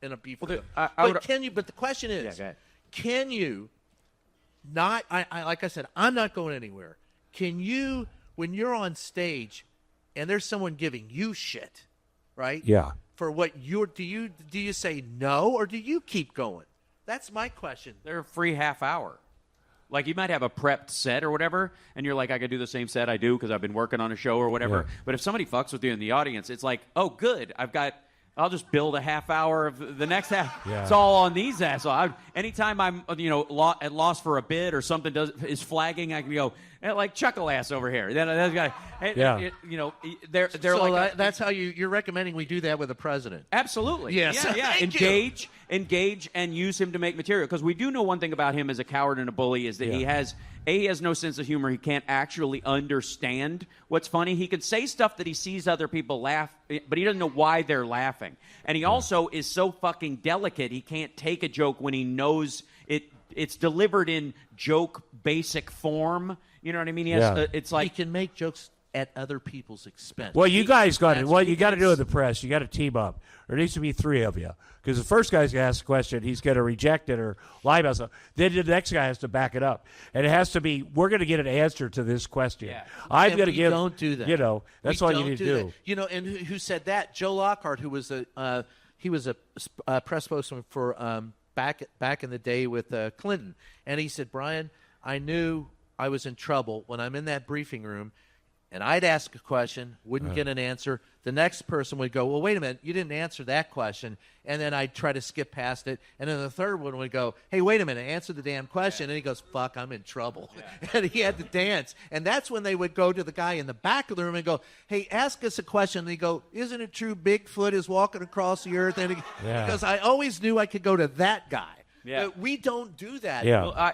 in a beef with them. But the question is, can you not, like I said, I'm not going anywhere. Can you, when you're on stage and there's someone giving you shit, right? Yeah. For what do you say no, or do you keep going? That's my question. They're a free half hour. Like, you might have a prepped set or whatever, and you're like, I could do the same set I do because I've been working on a show or whatever. Yeah. But if somebody fucks with you in the audience, it's like, oh, good. I'll just build a half hour of the next half. Yeah. It's all on these assholes. Anytime I'm, at loss for a bid or something is flagging, I can go, like Chuckle Ass over here. Then that guy, they're so like that's how you're recommending we do that with the president. Absolutely. Yes. Yeah. Engage and use him to make material, because we do know one thing about him as a coward and a bully is that he has no sense of humor. He can't actually understand what's funny. He can say stuff that he sees other people laugh, but he doesn't know why they're laughing. And he also is so fucking delicate, he can't take a joke when he knows it's delivered in joke basic form. You know what I mean? It's like he can make jokes at other people's expense. Well, you guys got it. What you got to do with the press, you got to team up. There needs to be three of you, because the first guy's going to ask a question, he's going to reject it or lie about something. Then the next guy has to back it up, and it has to be, we're going to get an answer to this question. Yeah. I'm going to give. Don't do that. That's what you need to do. And who said that? Joe Lockhart, who was a press spokesman for back in the day with Clinton, and he said, Brian, I knew I was in trouble when I'm in that briefing room, and I'd ask a question, wouldn't get an answer. The next person would go, well, wait a minute, you didn't answer that question. And then I'd try to skip past it. And then the third one would go, hey, wait a minute, answer the damn question. And he goes, fuck, I'm in trouble. Yeah. And he had to dance. And that's when they would go to the guy in the back of the room and go, hey, ask us a question. And he'd go, isn't it true Bigfoot is walking across the earth? And because I always knew I could go to that guy. Yeah. We don't do that. Yeah. Well,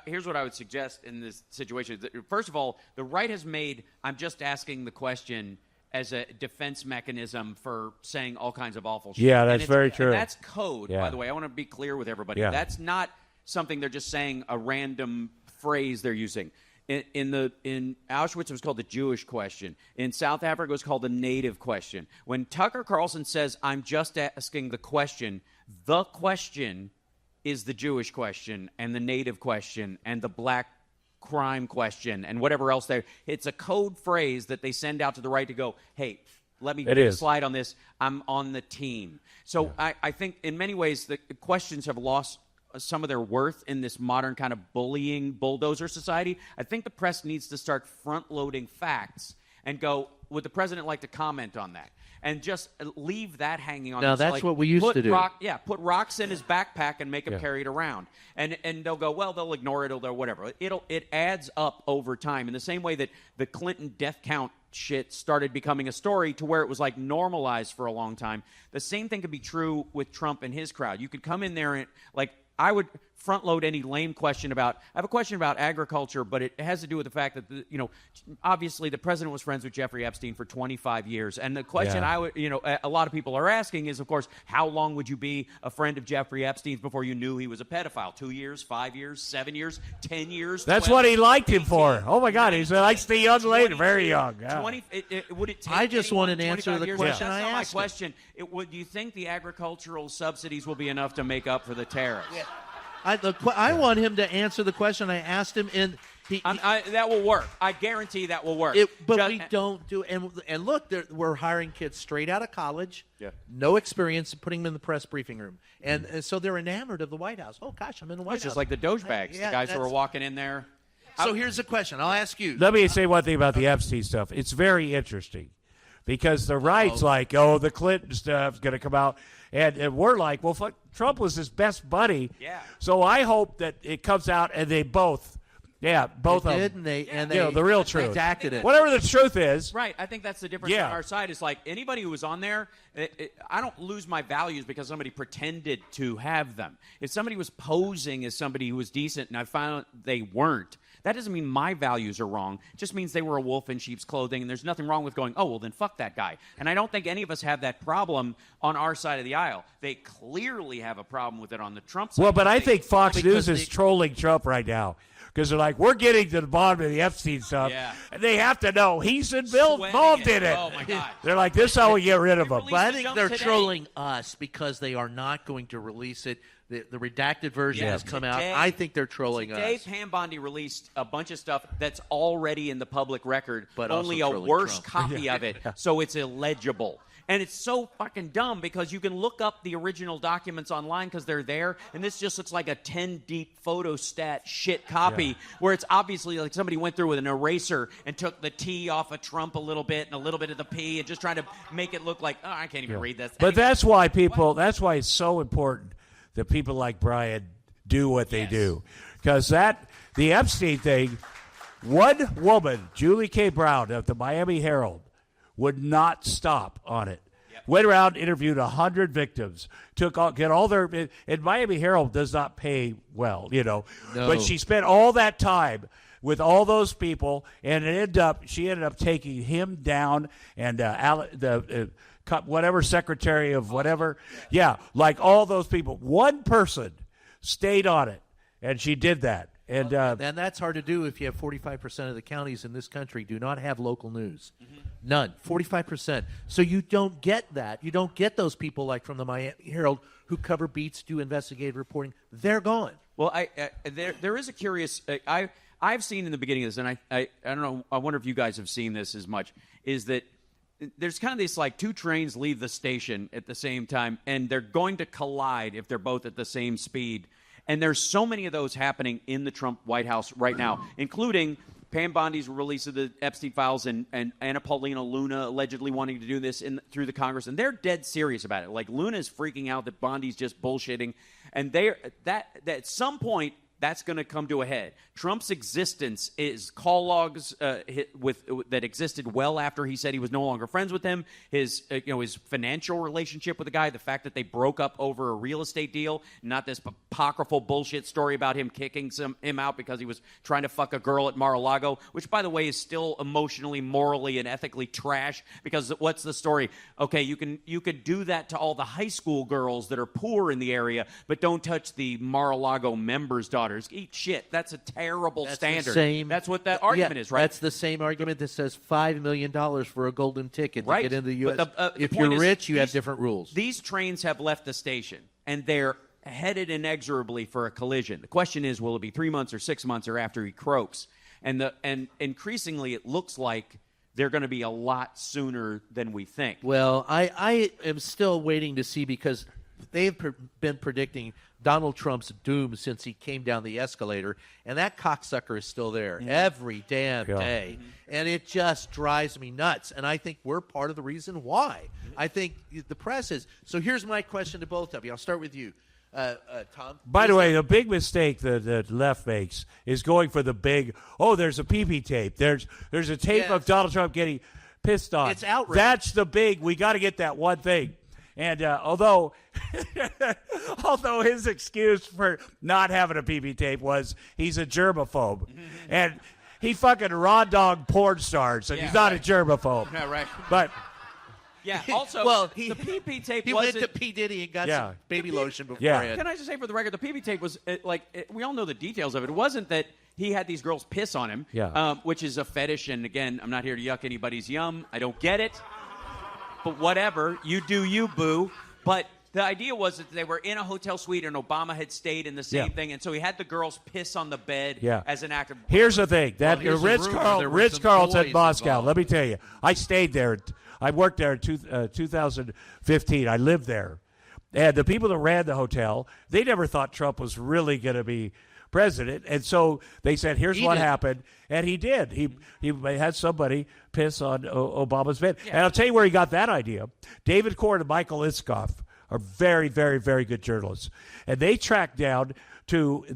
here's what I would suggest in this situation. First of all, the right has made I'm just asking the question as a defense mechanism for saying all kinds of awful shit. Yeah, that's very true. And that's code, by the way. I want to be clear with everybody. Yeah. That's not something they're just saying, a random phrase they're using. In Auschwitz, it was called the Jewish question. In South Africa, it was called the Native question. When Tucker Carlson says, I'm just asking the question is the Jewish question and the Native question and the black crime question and whatever else there. It's a code phrase that they send out to the right to go, hey, let me slide on this. I'm on the team. So I think in many ways the questions have lost some of their worth in this modern kind of bullying bulldozer society. I think the press needs to start front-loading facts and go, would the president like to comment on that? And just leave that hanging on. Now, that's what we used to do. Put rocks in his backpack and make him carry it around. And they'll go, well, they'll ignore it or they'll whatever. It adds up over time in the same way that the Clinton death count shit started becoming a story to where it was like normalized for a long time. The same thing could be true with Trump and his crowd. You could come in there and like I would front load any lame question about. I have a question about agriculture, but it has to do with the fact that obviously the president was friends with Jeffrey Epstein for 25 years, and the question I would a lot of people are asking is, of course, how long would you be a friend of Jeffrey Epstein's before you knew he was a pedophile? 2 years, 5 years, 7 years, 10 years. That's 12, what he liked 18, him for. Oh my God, he likes the young lady, very young. Yeah. Would it take I just want an answer to the question I asked. That's not my question. Do you think the agricultural subsidies will be enough to make up for the tariffs? Yeah. I want him to answer the question I asked him, and that will work. I guarantee that will work. But we don't do it. And look, we're hiring kids straight out of college, no experience, putting them in the press briefing room. And so they're enamored of the White House. Oh, gosh, I'm in the White House. It's just like the douchebags, the guys who are walking in there. So here's the question. I'll ask you. Let me say one thing about the Epstein stuff. It's very interesting because the right's like, the Clinton stuff's going to come out. And we're like, well, fuck, Trump was his best buddy. Yeah. So I hope that it comes out and they both of them. Did, and they the real truth. redacted it. Whatever the truth is. Right. I think that's the difference on our side. Is like anybody who was on there, I don't lose my values because somebody pretended to have them. If somebody was posing as somebody who was decent and I found they weren't, that doesn't mean my values are wrong. It just means they were a wolf in sheep's clothing, and there's nothing wrong with going, oh, well, then fuck that guy. And I don't think any of us have that problem on our side of the aisle. They clearly have a problem with it on the Trump side. Well, but I think Fox News is trolling Trump right now. Because they're like, we're getting to the bottom of the Epstein stuff. Yeah. And they have to know he's involved in it. Oh, my God. They're like, this is how we get rid of him. But I think they're trolling us because they are not going to release it. The redacted version has come out. I think they're trolling us. Dave Pam-Bondi released a bunch of stuff that's already in the public record, but only a worse copy of it, so it's illegible. And it's so fucking dumb because you can look up the original documents online because they're there, and this just looks like a 10-deep photostat shit copy where it's obviously like somebody went through with an eraser and took the T off of Trump a little bit and a little bit of the P and just trying to make it look like, I can't even read this. But that's why that's why it's so important that people like Brian do what they do. Because the Epstein thing, one woman, Julie K. Brown of the Miami Herald, would not stop on it. Went around, interviewed 100 victims, get all their. And Miami Herald does not pay well, No. But she spent all that time with all those people, and she ended up taking him down, and whatever secretary of whatever, like all those people. One person stayed on it, and she did that. And that's hard to do if you have 45% of the counties in this country do not have local news. None. 45%. So you don't get that. You don't get those people like from the Miami Herald who cover beats, do investigative reporting. They're gone. Well, there is a curious I've seen in the beginning of this, and I don't know, I wonder if you guys have seen this as much, is that there's kind of this like two trains leave the station at the same time, and they're going to collide if they're both at the same speed. And there's so many of those happening in the Trump White House right now, including Pam Bondi's release of the Epstein files and Anna Paulina Luna allegedly wanting to do this through the Congress. And they're dead serious about it. Like, Luna's freaking out that Bondi's just bullshitting. And that at some point, that's going to come to a head. Trump's existence is call logs that existed well after he said he was no longer friends with him. His financial relationship with the guy, the fact that they broke up over a real estate deal, not this apocryphal bullshit story about him kicking him out because he was trying to fuck a girl at Mar-a-Lago, which, by the way, is still emotionally, morally, and ethically trash. Because what's the story? Okay, you could do that to all the high school girls that are poor in the area, but don't touch the Mar-a-Lago members' daughters. Eat shit. That's a terrible standard. That's what that argument is, right? That's the same argument that says $5 million for a golden ticket to get into the U.S. If you're rich, you have different rules. These trains have left the station, and they're headed inexorably for a collision. The question is, will it be 3 months or 6 months or after he croaks? And increasingly, it looks like they're going to be a lot sooner than we think. Well, I am still waiting to see, because they've been predicting Donald Trump's doom since he came down the escalator, and that cocksucker is still there every damn day. And it just drives me nuts. And I think we're part of the reason why. I think the press is. So here's my question to both of you. I'll start with you, Tom. By the way, the big mistake the left makes is going for the big, there's a pee-pee tape. There's a tape of Donald Trump getting pissed on. It's outrage. That's the big, we got to get that one thing. And although his excuse for not having a PB tape was he's a germaphobe, and he fucking raw dog porn stars, and he's not a germaphobe. Yeah, right. But also, the PP tape he went to P. Diddy and got some baby lotion beforehand. Can I just say for the record, the PP tape was we all know the details of it. It wasn't that he had these girls piss on him, which is a fetish. And again, I'm not here to yuck anybody's yum. I don't get it. But whatever, you do you, boo. But the idea was that they were in a hotel suite and Obama had stayed in the same thing, and so he had the girls piss on the bed as an act of. Here's the thing: that Ritz-Carlton in Moscow. Let me tell you, I stayed there. I worked there in 2015. I lived there, and the people that ran the hotel, they never thought Trump was really going to be president. And so they said, here's what happened. And he did. He had somebody piss on Obama's bed. Yeah. And I'll tell you where he got that idea. David Corn and Michael Iskoff are very, very, very good journalists. And they tracked down to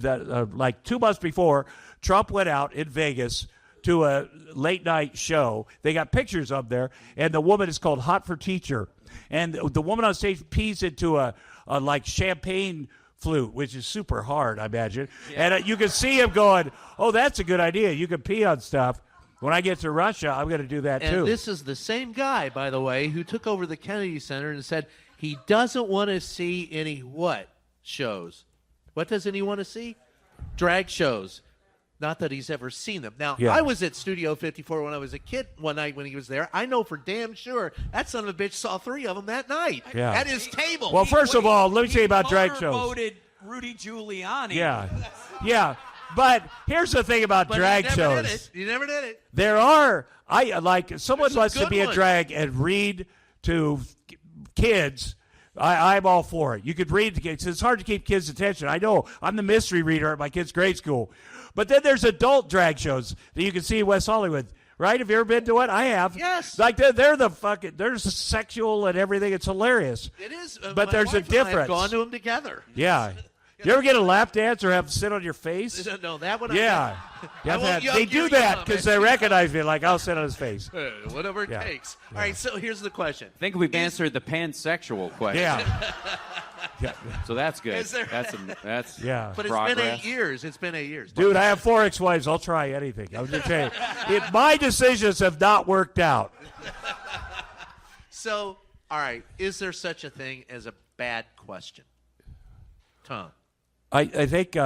like 2 months before, Trump went out in Vegas to a late-night show. They got pictures up there, and the woman is called Hot for Teacher. And the woman on stage pees into a like champagne flute, which is super hard, I imagine. Yeah. And you can see him going, oh, that's a good idea. You can pee on stuff. When I get to Russia, I'm going to do that, too. And this is the same guy, by the way, who took over the Kennedy Center and said he doesn't want to see any what shows? What doesn't he want to see? Drag shows. Not that he's ever seen them. Now, I was at Studio 54 when I was a kid one night when he was there. I know for damn sure that son of a bitch saw 3 of them that night at his table. Well, first of all, let me tell you about drag shows. Voted Rudy Giuliani. Yeah. But here's the thing about drag shows. You never did it. There are, someone wants to be a drag and read to kids. I'm all for it. You could read to kids. It's hard to keep kids' attention. I know. I'm the mystery reader at my kids' grade school. But then there's adult drag shows that you can see in West Hollywood, right? Have you ever been to one? I have. Yes. Like they're sexual and everything. It's hilarious. It is. But there's a difference. I've gone to them together. Yeah. You ever get a lap dance or have to sit on your face? No, that one. Yeah. They do that because they recognize me. Like, I'll sit on his face. Whatever it takes. All right, so here's the question. I think we've answered the pansexual question. Yeah. So that's good. That's But progress. It's been 8 years. Dude, I have 4 ex-wives. I'll try anything. I'm just saying. My decisions have not worked out. So, all right, is there such a thing as a bad question? Tom. I think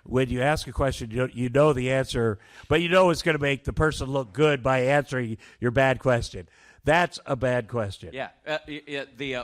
when you ask a question, you know the answer, but you know it's going to make the person look good by answering your bad question. That's a bad question. Yeah.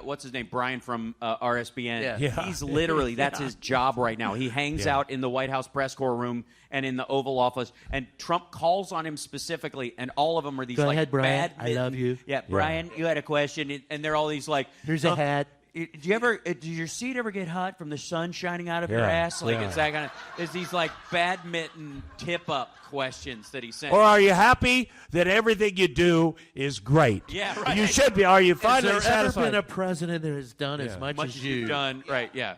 What's his name? Brian from RSBN. Yeah. He's literally, that's his job right now. He hangs out in the White House press corps room and in the Oval Office, and Trump calls on him specifically, and all of them are these Go like ahead, Brian. bad. I love you. Yeah, Brian, you had a question, and they're all these like, here's a hat. Did your seat ever get hot from the sun shining out of your ass? Like it's that kind of. It's these like badminton tip-up questions that he sent. Or are you happy that everything you do is great? Yeah, right. You should be. Are you finally satisfied? Has there ever been a president that has done as much as you've done? Right. Yeah.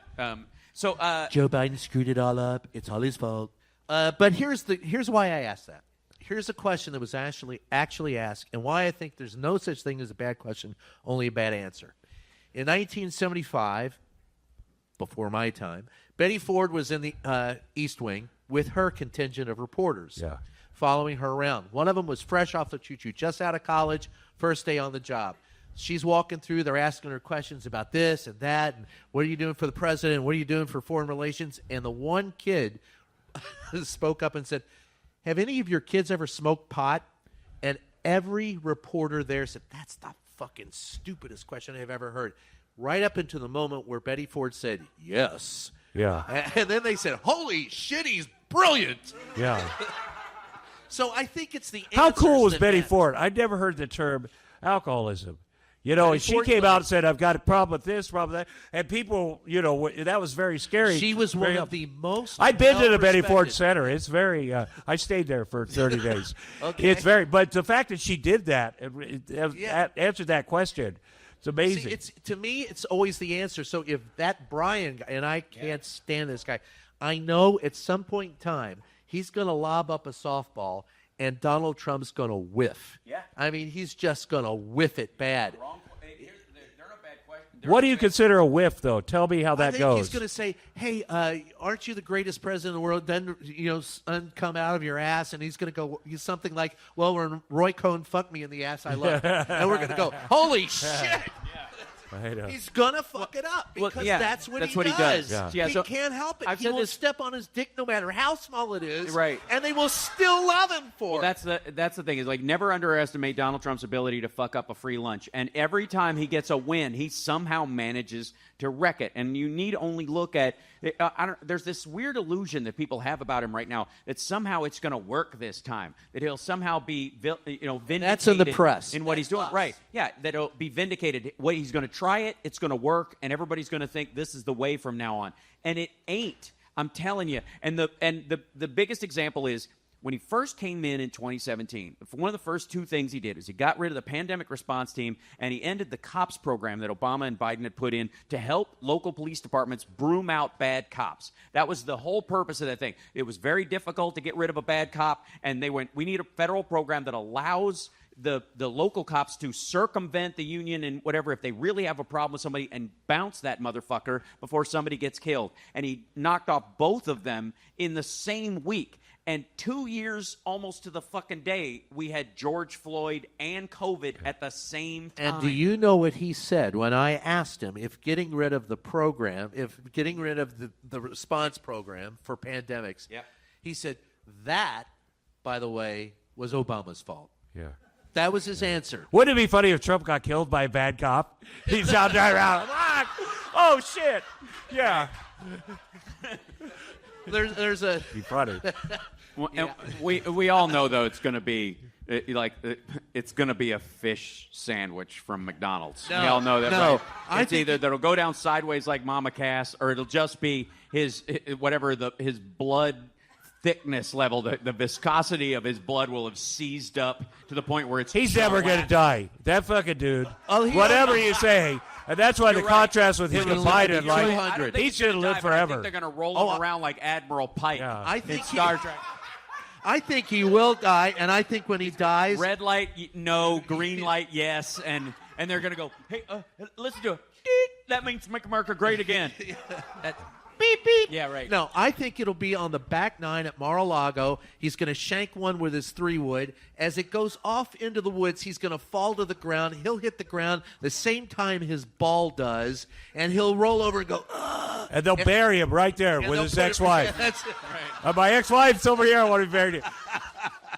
So Joe Biden screwed it all up. It's all his fault. But here's why I asked that. Here's a question that was actually asked, and why I think there's no such thing as a bad question, only a bad answer. In 1975, before my time, Betty Ford was in the East Wing with her contingent of reporters following her around. One of them was fresh off the choo-choo, just out of college, first day on the job. She's walking through. They're asking her questions about this and that, and what are you doing for the president? What are you doing for foreign relations? And the one kid spoke up and said, have any of your kids ever smoked pot? And every reporter there said, that's the fucking stupidest question I've ever heard. Right up into the moment where Betty Ford said, yes. Yeah. And then they said, holy shit, he's brilliant. Yeah. So I think it's the How cool was that Betty matter. Ford? I'd never heard the term alcoholism. You know, Betty and she Ford came was- out and said, I've got a problem with this, problem with that. And people, that was very scary. She was Very one of the most I've been to the Betty Ford well-respected- Center. It's very, I stayed there for 30 days. Okay. It's very, but the fact that she did that, answered that question, it's amazing. See, to me, it's always the answer. So if that Brian guy, and I can't stand this guy, I know at some point in time he's going to lob up a softball and Donald Trump's going to whiff. Yeah. I mean, he's just going to whiff it bad. They're not bad questions. What do you consider a whiff, though? Tell me how that I think goes. he's going to say, hey, aren't you the greatest president in the world? Then, sun come out of your ass, and he's going to go something like, well, when Roy Cohn fucked me in the ass, I love it. And we're going to go, holy shit. I know. He's going to fuck it up because that's what he does. Yeah. He so can't help it. I've He said will this- step on his dick no matter how small it is. Right. And they will still love him for it. That's the thing is like never underestimate Donald Trump's ability to fuck up a free lunch. And every time he gets a win, he somehow manages to wreck it. And you need only look at there's this weird illusion that people have about him right now that somehow it's going to work this time. That he'll somehow be vindicated. That's in the press. In what he's doing. Right. Yeah, that he'll be vindicated. What he's going to try it, it's going to work, and everybody's going to think this is the way from now on. And it ain't. I'm telling you. And the biggest example is when he first came in 2017, one of the first two things he did is he got rid of the pandemic response team and he ended the COPS program that Obama and Biden had put in to help local police departments broom out bad cops. That was the whole purpose of that thing. It was very difficult to get rid of a bad cop, and they went, we need a federal program that allows the local cops to circumvent the union and whatever if they really have a problem with somebody and bounce that motherfucker before somebody gets killed. And he knocked off both of them in the same week. And 2 years almost to the fucking day, we had George Floyd and COVID at the same time. And do you know what he said when I asked him if getting rid of the program, if getting rid of the response program for pandemics, Yep. he said, that, by the way, was Obama's fault. Yeah. That was his answer. Wouldn't it be funny if Trump got killed by a bad cop? He's out there around. Oh, shit. Yeah. There's a... Be funny. We all know, though, it's going to be it's going to be a fish sandwich from McDonald's. No, we all know that. no. Right? It's either that'll go down sideways like Mama Cass, or it'll just be his blood thickness level. The viscosity of his blood will have seized up to the point where it's. He's never going to die. That fucking dude. Oh, whatever you say. And that's why the contrast with him and Biden, like, he should live forever. I think they're going to roll him around like Admiral Pike in Star Trek. I think he will die, and I think when he dies... Red light, no. Green light, yes. And they're going to go, hey, listen to it. That means make America great again. Beep, beep. Yeah, right. No, I think it'll be on the back nine at Mar-a-Lago. He's going to shank one with his 3-wood. As it goes off into the woods, he's going to fall to the ground. He'll hit the ground the same time his ball does, and he'll roll over and go, ugh. And they'll bury him right there with his ex-wife. That's it. Right. My ex-wife's over here. I want to be buried.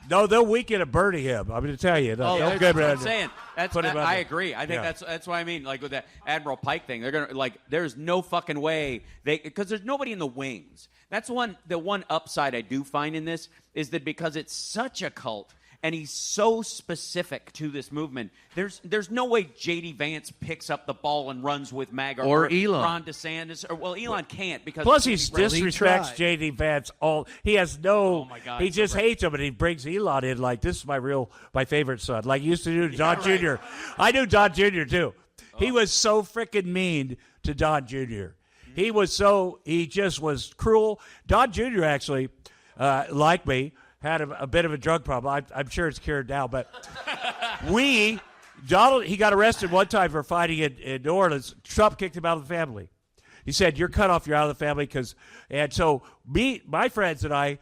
No, they'll weaken at burning him. I'm going to tell you. That's what I'm saying. I agree. I think Yeah. that's what I mean. Like with that Admiral Pike thing, they're gonna there's no fucking way because there's nobody in the wings. That's the one upside I do find in this is that because it's such a cult and he's so specific to this movement, there's no way J.D. Vance picks up the ball and runs with MAGA or Elon. Ron DeSantis. Elon can't because plus he disrespects J.D. Vance. He has no. Oh my God, he just hates him, and he brings Elon in like this is my favorite son. Like he used to do to Don Jr. I knew Don Jr. too. He was so freaking mean to Don Jr. He just was cruel. Don Jr. actually, like me, had a bit of a drug problem. I'm sure it's cured now, but he got arrested one time for fighting in New Orleans. Trump kicked him out of the family. He said, "You're cut off. You're out of the family." And so my friends and I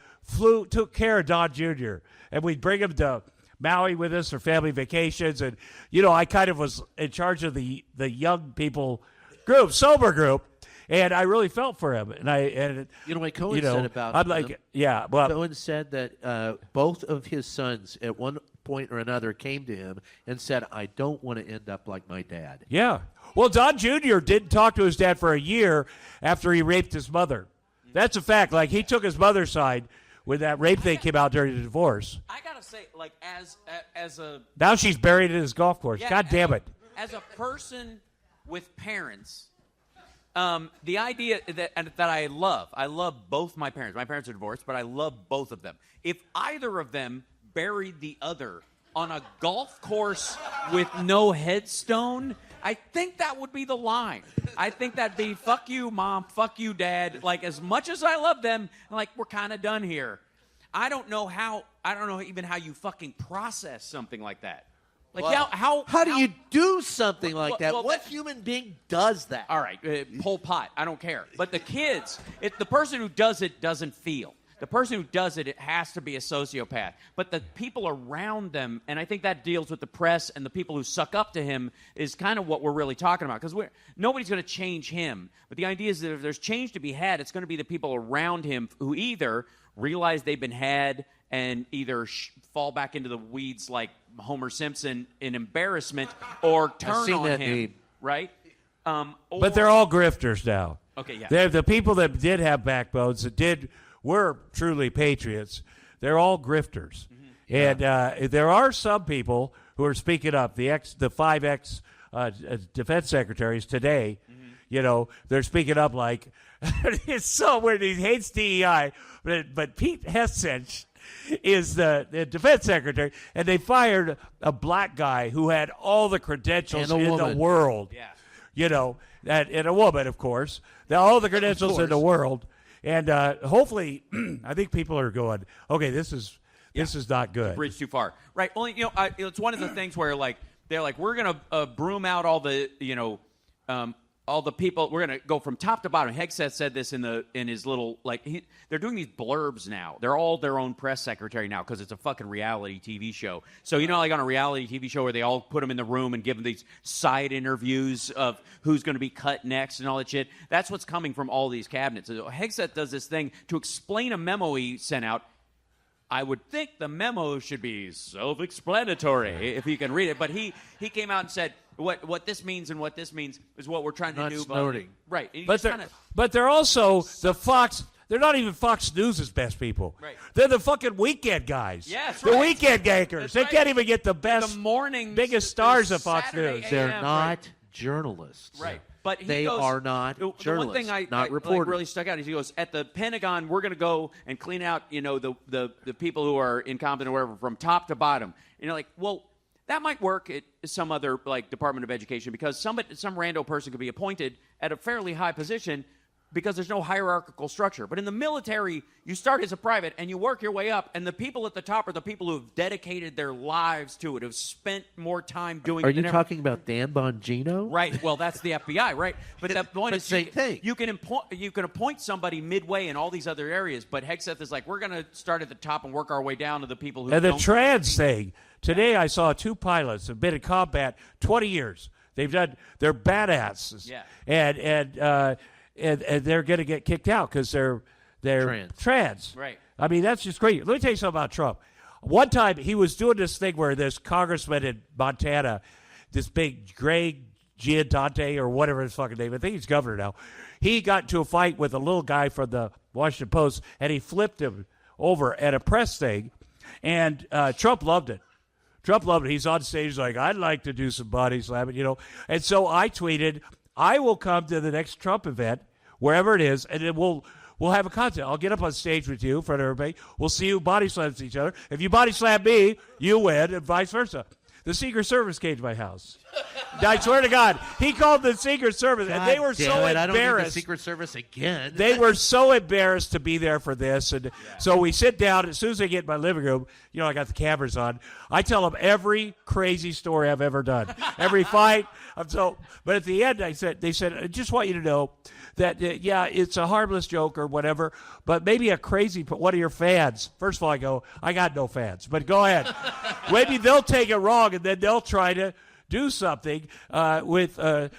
took care of Don Jr. and we'd bring him to Maui with us for family vacations. And I kind of was in charge of the young people group, sober group. And I really felt for him, What Cohen said about I'm him? like, yeah. Well, Cohen said that both of his sons, at one point or another, came to him and said, "I don't want to end up like my dad." yeah. Well, Don Jr. didn't talk to his dad for a year after he raped his mother. That's a fact. Like he took his mother's side when that rape thing came out during the divorce. I gotta say, like as a Now she's buried in his golf course. God damn it! As a person with parents. The idea that I love both my parents. My parents are divorced, but I love both of them. If either of them buried the other on a golf course with no headstone, I think that would be the line. I think that'd be fuck you, mom, fuck you, dad. Like as much as I love them, like we're kind of done here. I don't know even how you fucking process something like that. Like how do you do something like that? What human being does that? All right, Pol Pot. I don't care. But the kids, the person who does it doesn't feel. The person who does it has to be a sociopath. But the people around them, and I think that deals with the press and the people who suck up to him, is kind of what we're really talking about. Because nobody's going to change him. But the idea is that if there's change to be had, it's going to be the people around him who either realize they've been had and either fall back into the weeds like Homer Simpson in embarrassment or turn on him, meme. right? But they're all grifters now. Okay, yeah. They're the people that did have backbones, were truly patriots. They're all grifters. Mm-hmm. And there are some people who are speaking up. The 5 defense secretaries today, they're speaking up like, It's so weird. He hates DEI, but Pete Hegseth is the defense secretary, and they fired a black guy who had all the credentials in the world. Yeah. You know, and a woman, of course. All the credentials in the world. And hopefully, I think people are going, okay, this is not good. Bridge too far. Right. Only, it's one of the things where, like, they're like, we're going to broom out all the, all the people. We're going to go from top to bottom. Hegseth said this in his little, like, they're doing these blurbs now. They're all their own press secretary now because it's a fucking reality TV show. So, like on a reality TV show where they all put them in the room and give them these side interviews of who's going to be cut next and all that shit. That's what's coming from all these cabinets. So Hegseth does this thing to explain a memo he sent out. I would think the memo should be self-explanatory if you can read it. But he came out and said, what this means and what this means is what we're trying to do. Snorting. Right. But they're also the Fox. They're not even Fox News' best people. Right. They're the fucking weekend guys. Yes, the right. weekend gankers. They can't even get the best, the morning, biggest stars of Fox Saturday News. They're AM, not journalists. Right. But they are not journalists. The one thing I reporters. really stuck out is he goes, at the Pentagon, we're going to go and clean out, the people who are incompetent or whatever from top to bottom. And you're like, well, that might work at some other like Department of Education because some rando person could be appointed at a fairly high position because there's no hierarchical structure. But in the military, you start as a private and you work your way up, and the people at the top are the people who have dedicated their lives to it, have spent more time doing it. Are you talking about Dan Bongino? Right. Well, that's the FBI, right? But the point is, same thing. You can appoint somebody midway in all these other areas, but Hegseth is like, we're going to start at the top and work our way down to the people who and don't. The trans thing. Today I saw 2 pilots have been in combat 20 years. They're badasses. Yeah. And they're going to get kicked out because they're trans. Right. I mean, that's just great. Let me tell you something about Trump. One time he was doing this thing where this congressman in Montana, this big Greg Giandotti or whatever his fucking name, I think he's governor now, he got into a fight with a little guy from the Washington Post, and he flipped him over at a press thing, and Trump loved it. He's on stage like, I'd like to do some body slamming, And so I tweeted, I will come to the next Trump event, wherever it is, and then we'll have a contest. I'll get up on stage with you in front of everybody. We'll see who body slams each other. If you body slam me, you win, and vice versa. The Secret Service came to my house. I swear to God, he called the Secret Service, and they were so embarrassed. I don't need the Secret Service again. They were so embarrassed to be there for this, and so we sit down. As soon as they get in my living room, I got the cameras on. I tell them every crazy story I've ever done, every fight. But at the end, they said, I just want you to know that it's a harmless joke or whatever, but maybe a crazy one of your fans. First of all, I go, I got no fans, but go ahead. Maybe they'll take it wrong, and then they'll try to do something to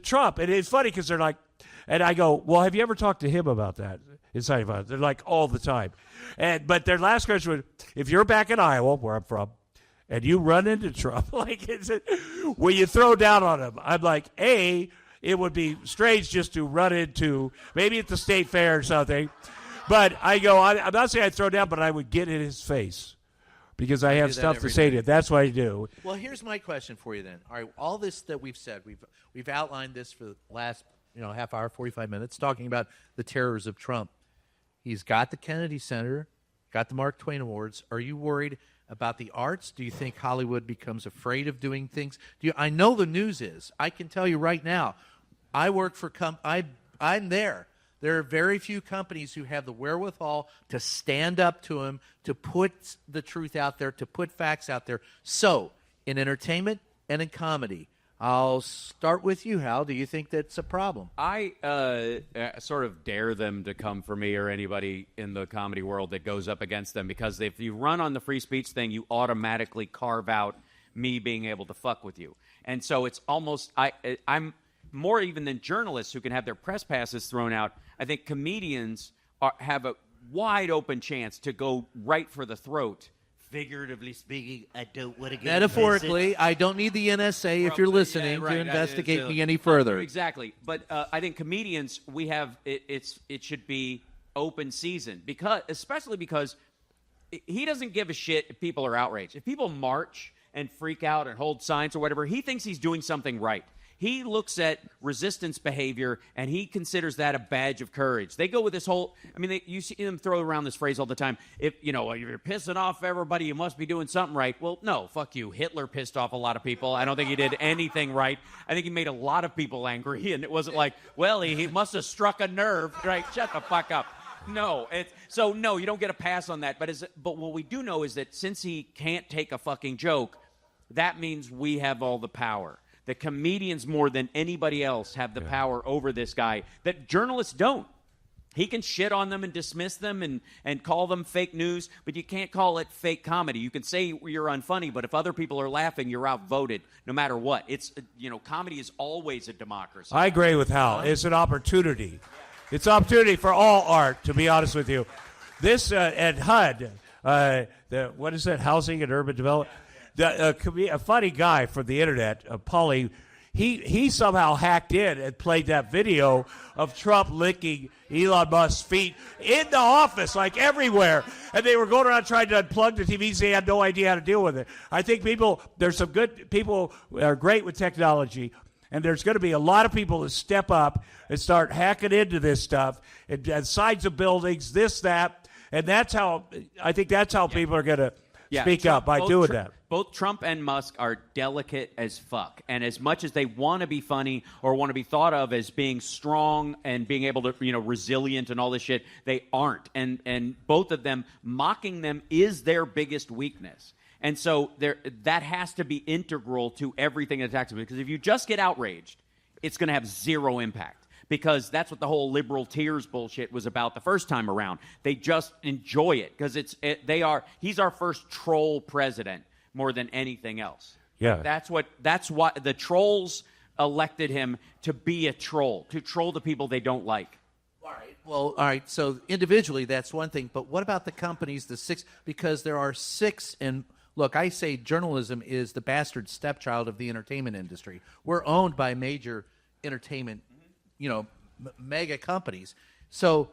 Trump. And it's funny because they're like, and I go, well, have you ever talked to him about that? They're like all the time. But their last question was, if you're back in Iowa, where I'm from, and you run into Trump, will you throw down on him? I'm like, it would be strange just to run into, maybe at the state fair or something. But I go, I'm not saying I'd throw down, but I would get in his face. Because I have stuff to say to you. That's what I do. Well, here's my question for you then. All right, all this that we've said, we've outlined this for the last half hour, 45 minutes, talking about the terrors of Trump. He's got the Kennedy Center, got the Mark Twain Awards. Are you worried about the arts? Do you think Hollywood becomes afraid of doing things? I know the news is. I can tell you right now, I work for I'm there. There are very few companies who have the wherewithal to stand up to him, to put the truth out there, to put facts out there. So, in entertainment and in comedy, I'll start with you, Hal. Do you think that's a problem? I sort of dare them to come for me or anybody in the comedy world that goes up against them, because if you run on the free speech thing, you automatically carve out me being able to fuck with you. And so it's almost, I'm more even than journalists who can have their press passes thrown out. I think comedians have a wide open chance to go right for the throat. Figuratively speaking, I don't want to get metaphorically. I don't need the NSA if you're listening to investigate me any further. Exactly, but I think comedians, we have it should be open season, especially because he doesn't give a shit if people are outraged. If people march and freak out and hold signs or whatever, he thinks he's doing something right. He looks at resistance behavior, and he considers that a badge of courage. They go with this whole, I mean, you see them throw around this phrase all the time. If you're pissing off everybody, you must be doing something right. Well, no, fuck you. Hitler pissed off a lot of people. I don't think he did anything right. I think he made a lot of people angry, and it wasn't like, well, he must have struck a nerve. Right? Shut the fuck up. No, you don't get a pass on that. But what we do know is that since he can't take a fucking joke, that means we have all the power. The comedians, more than anybody else, have the power over this guy that journalists don't. He can shit on them and dismiss them and call them fake news, but you can't call it fake comedy. You can say you're unfunny, but if other people are laughing, you're outvoted no matter what. It's, comedy is always a democracy. I agree with Hal. It's an opportunity. It's an opportunity for all art, to be honest with you. This, at HUD, what is that, Housing and Urban Development? A funny guy from the internet, Paulie, he somehow hacked in and played that video of Trump licking Elon Musk's feet in the office, like everywhere. And they were going around trying to unplug the TVs. They had no idea how to deal with it. I think there's some good people who are great with technology, and there's going to be a lot of people that step up and start hacking into this stuff and sides of buildings, this, that. And I think that's how people are going to speak up by doing that. Both Trump and Musk are delicate as fuck. And as much as they want to be funny or want to be thought of as being strong and being able to, resilient and all this shit, they aren't. And both of them, mocking them is their biggest weakness. And so that has to be integral to everything that attacks them. Because if you just get outraged, it's going to have zero impact. Because that's what the whole liberal tears bullshit was about the first time around. They just enjoy it because he's our first troll president more than anything else. Yeah. That's why the trolls elected him to be a troll, to troll the people they don't like. All right. So individually, that's one thing. But what about the companies, the six? Because there are six. And look, I say journalism is the bastard stepchild of the entertainment industry. We're owned by major entertainment, mega companies. So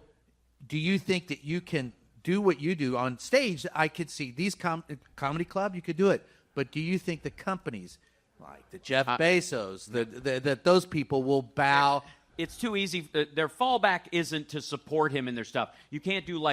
do you think that you can do what you do on stage? I could see these comedy club, you could do it. But do you think the companies like the Jeff Bezos, that those people will bow? It's too easy. Their fallback isn't to support him in their stuff. You can't do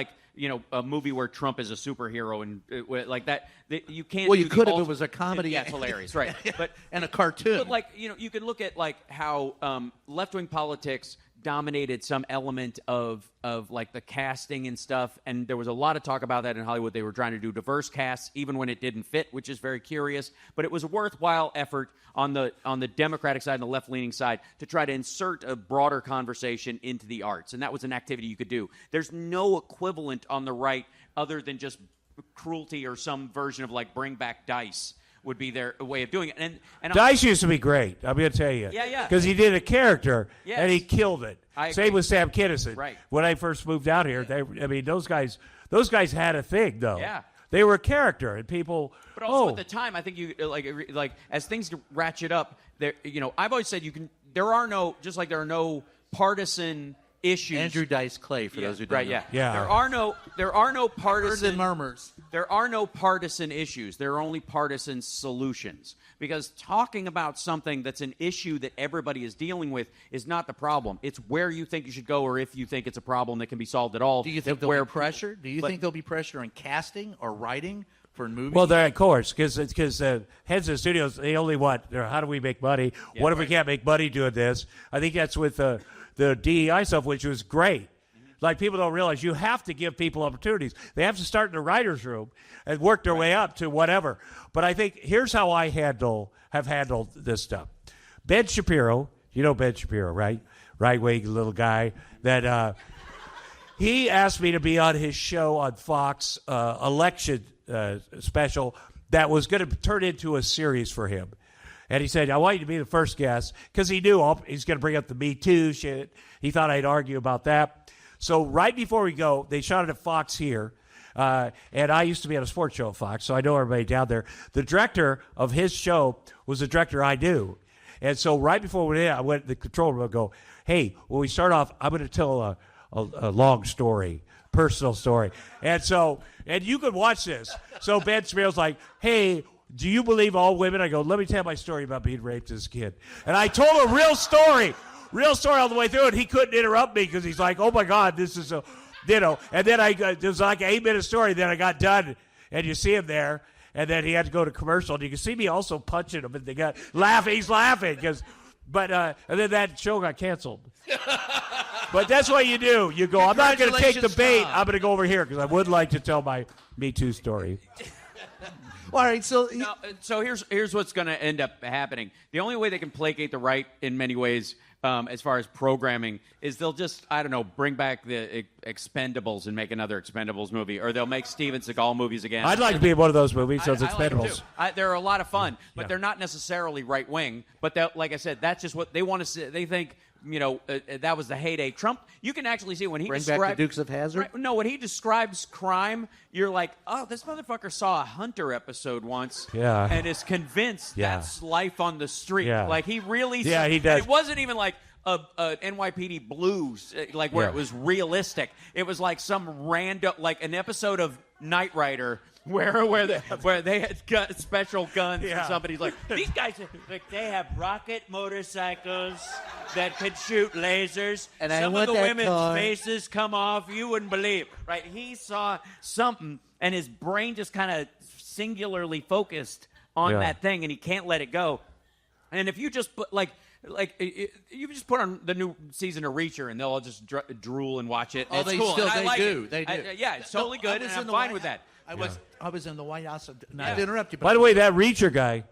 a movie where Trump is a superhero and like that. You can't. Well, you could if it was a comedy. Yeah, it's hilarious, right? But and a cartoon. But you can look at how left-wing politics dominated some element of the casting and stuff, and there was a lot of talk about that in Hollywood. They were trying to do diverse casts even when it didn't fit, which is very curious. But it was a worthwhile effort on the Democratic side and the left-leaning side to try to insert a broader conversation into the arts, and that was an activity you could do. There's no equivalent on the right other than just cruelty or some version of bring back Dice would be their way of doing it. And Dice used to be great, I'm going to tell you. Yeah. Because he did a character, yes. and he killed it. Same with Sam Kinison. Right. When I first moved out here, those guys had a thing, though. Yeah. They were a character, and people. But also at the time, I think you like as things ratchet up. There, I've always said there are no partisan issues. Andrew Dice Clay, for those who don't know. Yeah. There are no partisan murmurs. There are no partisan issues. There are only partisan solutions. Because talking about something that's an issue that everybody is dealing with is not the problem. It's where you think you should go, or if you think it's a problem that can be solved at all. Do you think there'll be pressure? Do you think there'll be pressure on casting or writing for movies? Well, of course, because heads of studios, they only want, how do we make money? Yeah, what if we can't make money doing this? I think that's with the DEI stuff, which was great. Like, people don't realize you have to give people opportunities. They have to start in the writer's room and work their way up to whatever. But I think here's how I have handled this stuff. Ben Shapiro, you know Ben Shapiro, right? Right-wing little guy that he asked me to be on his show on Fox, election special that was going to turn into a series for him. And he said, I want you to be the first guest, because he knew he's going to bring up the Me Too shit. He thought I'd argue about that. So right before we go, they shot it at Fox here. And I used to be on a sports show at Fox, so I know everybody down there. The director of his show was a director I knew. And so right before we did, I went to the control room and go, hey, when we start off, I'm going to tell a long story, personal story. And you could watch this. So Ben Shapiro's like, hey, do you believe all women? I go, let me tell my story about being raped as a kid. And I told a real story all the way through, and he couldn't interrupt me because he's like, oh, my God, this is a, and then it was like an 8-minute story. Then I got done, and you see him there, and then he had to go to commercial, and you can see me also punching him, and they got laughing. He's laughing, and then that show got canceled. But that's what you do. You go, I'm not going to take the bait. I'm going to go over here because I would like to tell my Me Too story. All right, so here's what's going to end up happening. The only way they can placate the right in many ways, as far as programming, is they'll just, I don't know, bring back the Expendables and make another Expendables movie, or they'll make Steven Seagal movies again. I'd like to be in one of those movies, those I like them Expendables. too. They're a lot of fun, but they're not necessarily right wing. But like I said, that's just what they want to see. They think, that was the heyday. Trump, you can actually see when he bring back the Dukes of Hazzard? Right, no, when he describes crime, you're like, oh, this motherfucker saw a Hunter episode once and is convinced that's life on the street. Yeah. Like, he really he does. It wasn't even like a NYPD Blues, like where it was realistic. It was like some random, like an episode of Knight Rider where they had got special guns and somebody's like, these guys, like, they have rocket motorcycles that could shoot lasers. And some of the women's faces come off, you wouldn't believe. Right? He saw something, and his brain just kind of singularly focused on that thing, and he can't let it go. And if you just put, you just put on the new season of Reacher, and they'll all just drool and watch it. Oh, it's they cool. still, and I they like do. it. They do. Yeah, it's totally good, and I'm fine with that. I was in the White House. Not to interrupt you, but By the way, that Reacher guy,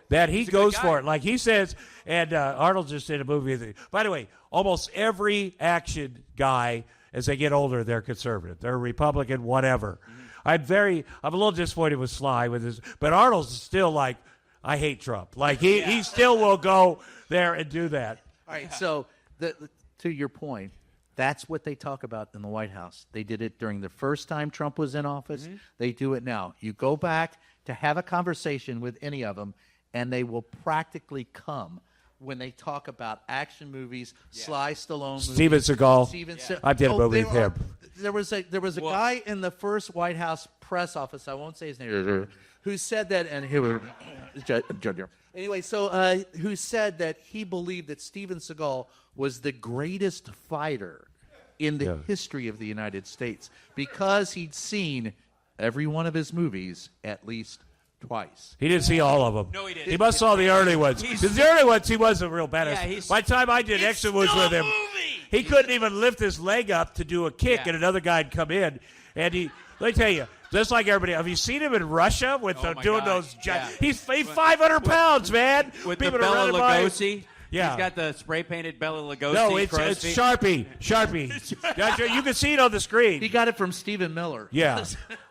that he He's a goes good for guy. it. Like he says, and Arnold just did a movie with it. By the way, almost every action guy, as they get older, they're conservative. They're Republican, whatever. Mm-hmm. I'm a little disappointed with Sly with his, but Arnold's still like, I hate Trump. Like he still will go there and do that. all right. So to your point, that's what they talk about in the White House. They did it during the first time Trump was in office. They do it now. You go back to have a conversation with any of them, and they will practically come when they talk about action movies, Sly Stallone movies. Steven Seagal. I did a movie with him. There was a guy in the first White House press office, I won't say his name, who said that, and he was anyway, so who said that he believed that Steven Seagal was the greatest fighter in the history of the United States because he'd seen every one of his movies at least twice. He didn't see all of them. No, he didn't. He must saw the early ones. Because the early ones, he wasn't real badass. Yeah, By the time I did Exit was with him, he couldn't even lift his leg up to do a kick, and another guy'd come in. And let me tell you, just like everybody, have you seen him in Russia with doing those? He's 500 pounds, man. With People the are Bela running by him. Lugosi. Yeah. He's got the spray-painted Bela Lugosi. No, it's Sharpie. You can see it on the screen. He got it from Stephen Miller. Yeah.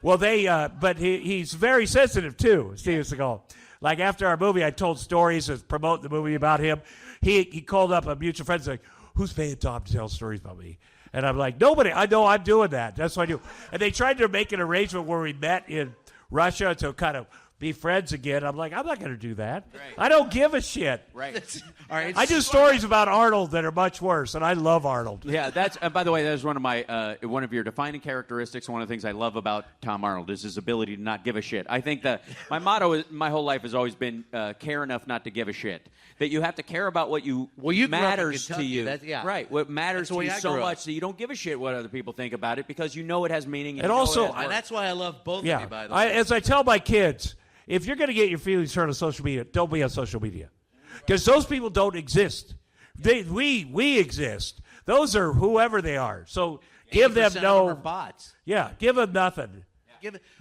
Well, but he's very sensitive too, Steven Seagal. Like after our movie, I told stories to promote the movie about him. He called up a mutual friend and said, who's paying Tom to tell stories about me? And I'm like, nobody. I know I'm doing that. That's what I do. And they tried to make an arrangement where we met in Russia to kind of be friends again. I'm like, I'm not going to do that. Right. I don't give a shit. Right. All right. I do stories about Arnold that are much worse, and I love Arnold. Yeah, that's. By the way, that is one of your defining characteristics. One of the things I love about Tom Arnold is his ability to not give a shit. I think that my motto my whole life has always been care enough not to give a shit. That you have to care about what you grew up in matters to Kentucky. you. Right. What matters to you so much that you don't give a shit what other people think about it because you know it has meaning. And also, and that's why I love both of you. By the way, as I tell my kids, if you're going to get your feelings hurt on social media, don't be on social media. Because those people don't exist. We exist. Those are whoever they are. So give them no bots. Yeah, give them nothing.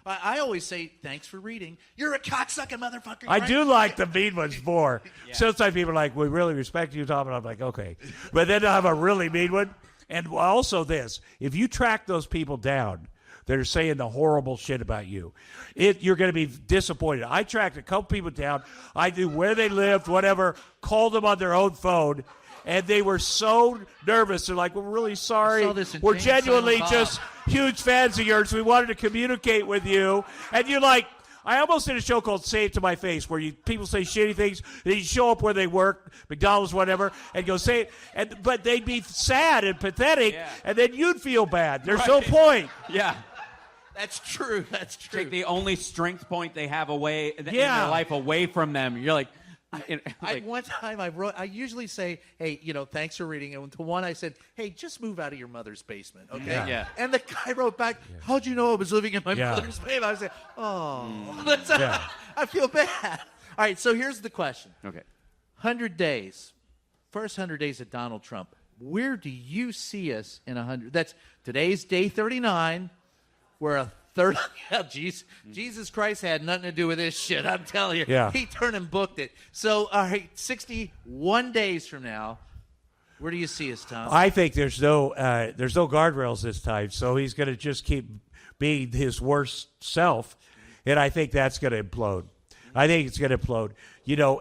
I always say, thanks for reading. You're a cocksucking motherfucker. I do like the mean ones more. Sometimes people are like, we really respect you, Tom. And I'm like, okay. But then I have a really mean one. And also this, if you track those people down that are saying the horrible shit about you, you're going to be disappointed. I tracked a couple people down. I knew where they lived, whatever, called them on their own phone, and they were so nervous. They're like, we're really sorry. We're genuinely just huge fans of yours. We wanted to communicate with you. And you're like, I almost did a show called Say It to My Face, where people say shitty things. They show up where they work, McDonald's, whatever, and go say it. But they'd be sad and pathetic, and then you'd feel bad. There's no point. Yeah. That's true. That's true. Take the only strength point they have away in their life away from them. You're like, one time I usually say, hey, thanks for reading. And to one I said, hey, just move out of your mother's basement, okay? Yeah. And the guy wrote back, how'd you know I was living in my mother's basement? I was like, I feel bad. All right, so here's the question. Okay. 100 days. First 100 days of Donald Trump. Where do you see us in 100? Today's day 39. We're a third. Jesus Christ had nothing to do with this shit. I'm telling you. Yeah. He turned and booked it. So, all right, 61 days from now, where do you see us, Tom? I think there's no guardrails this time, so he's going to just keep being his worst self, and I think that's going to implode. I think it's going to implode.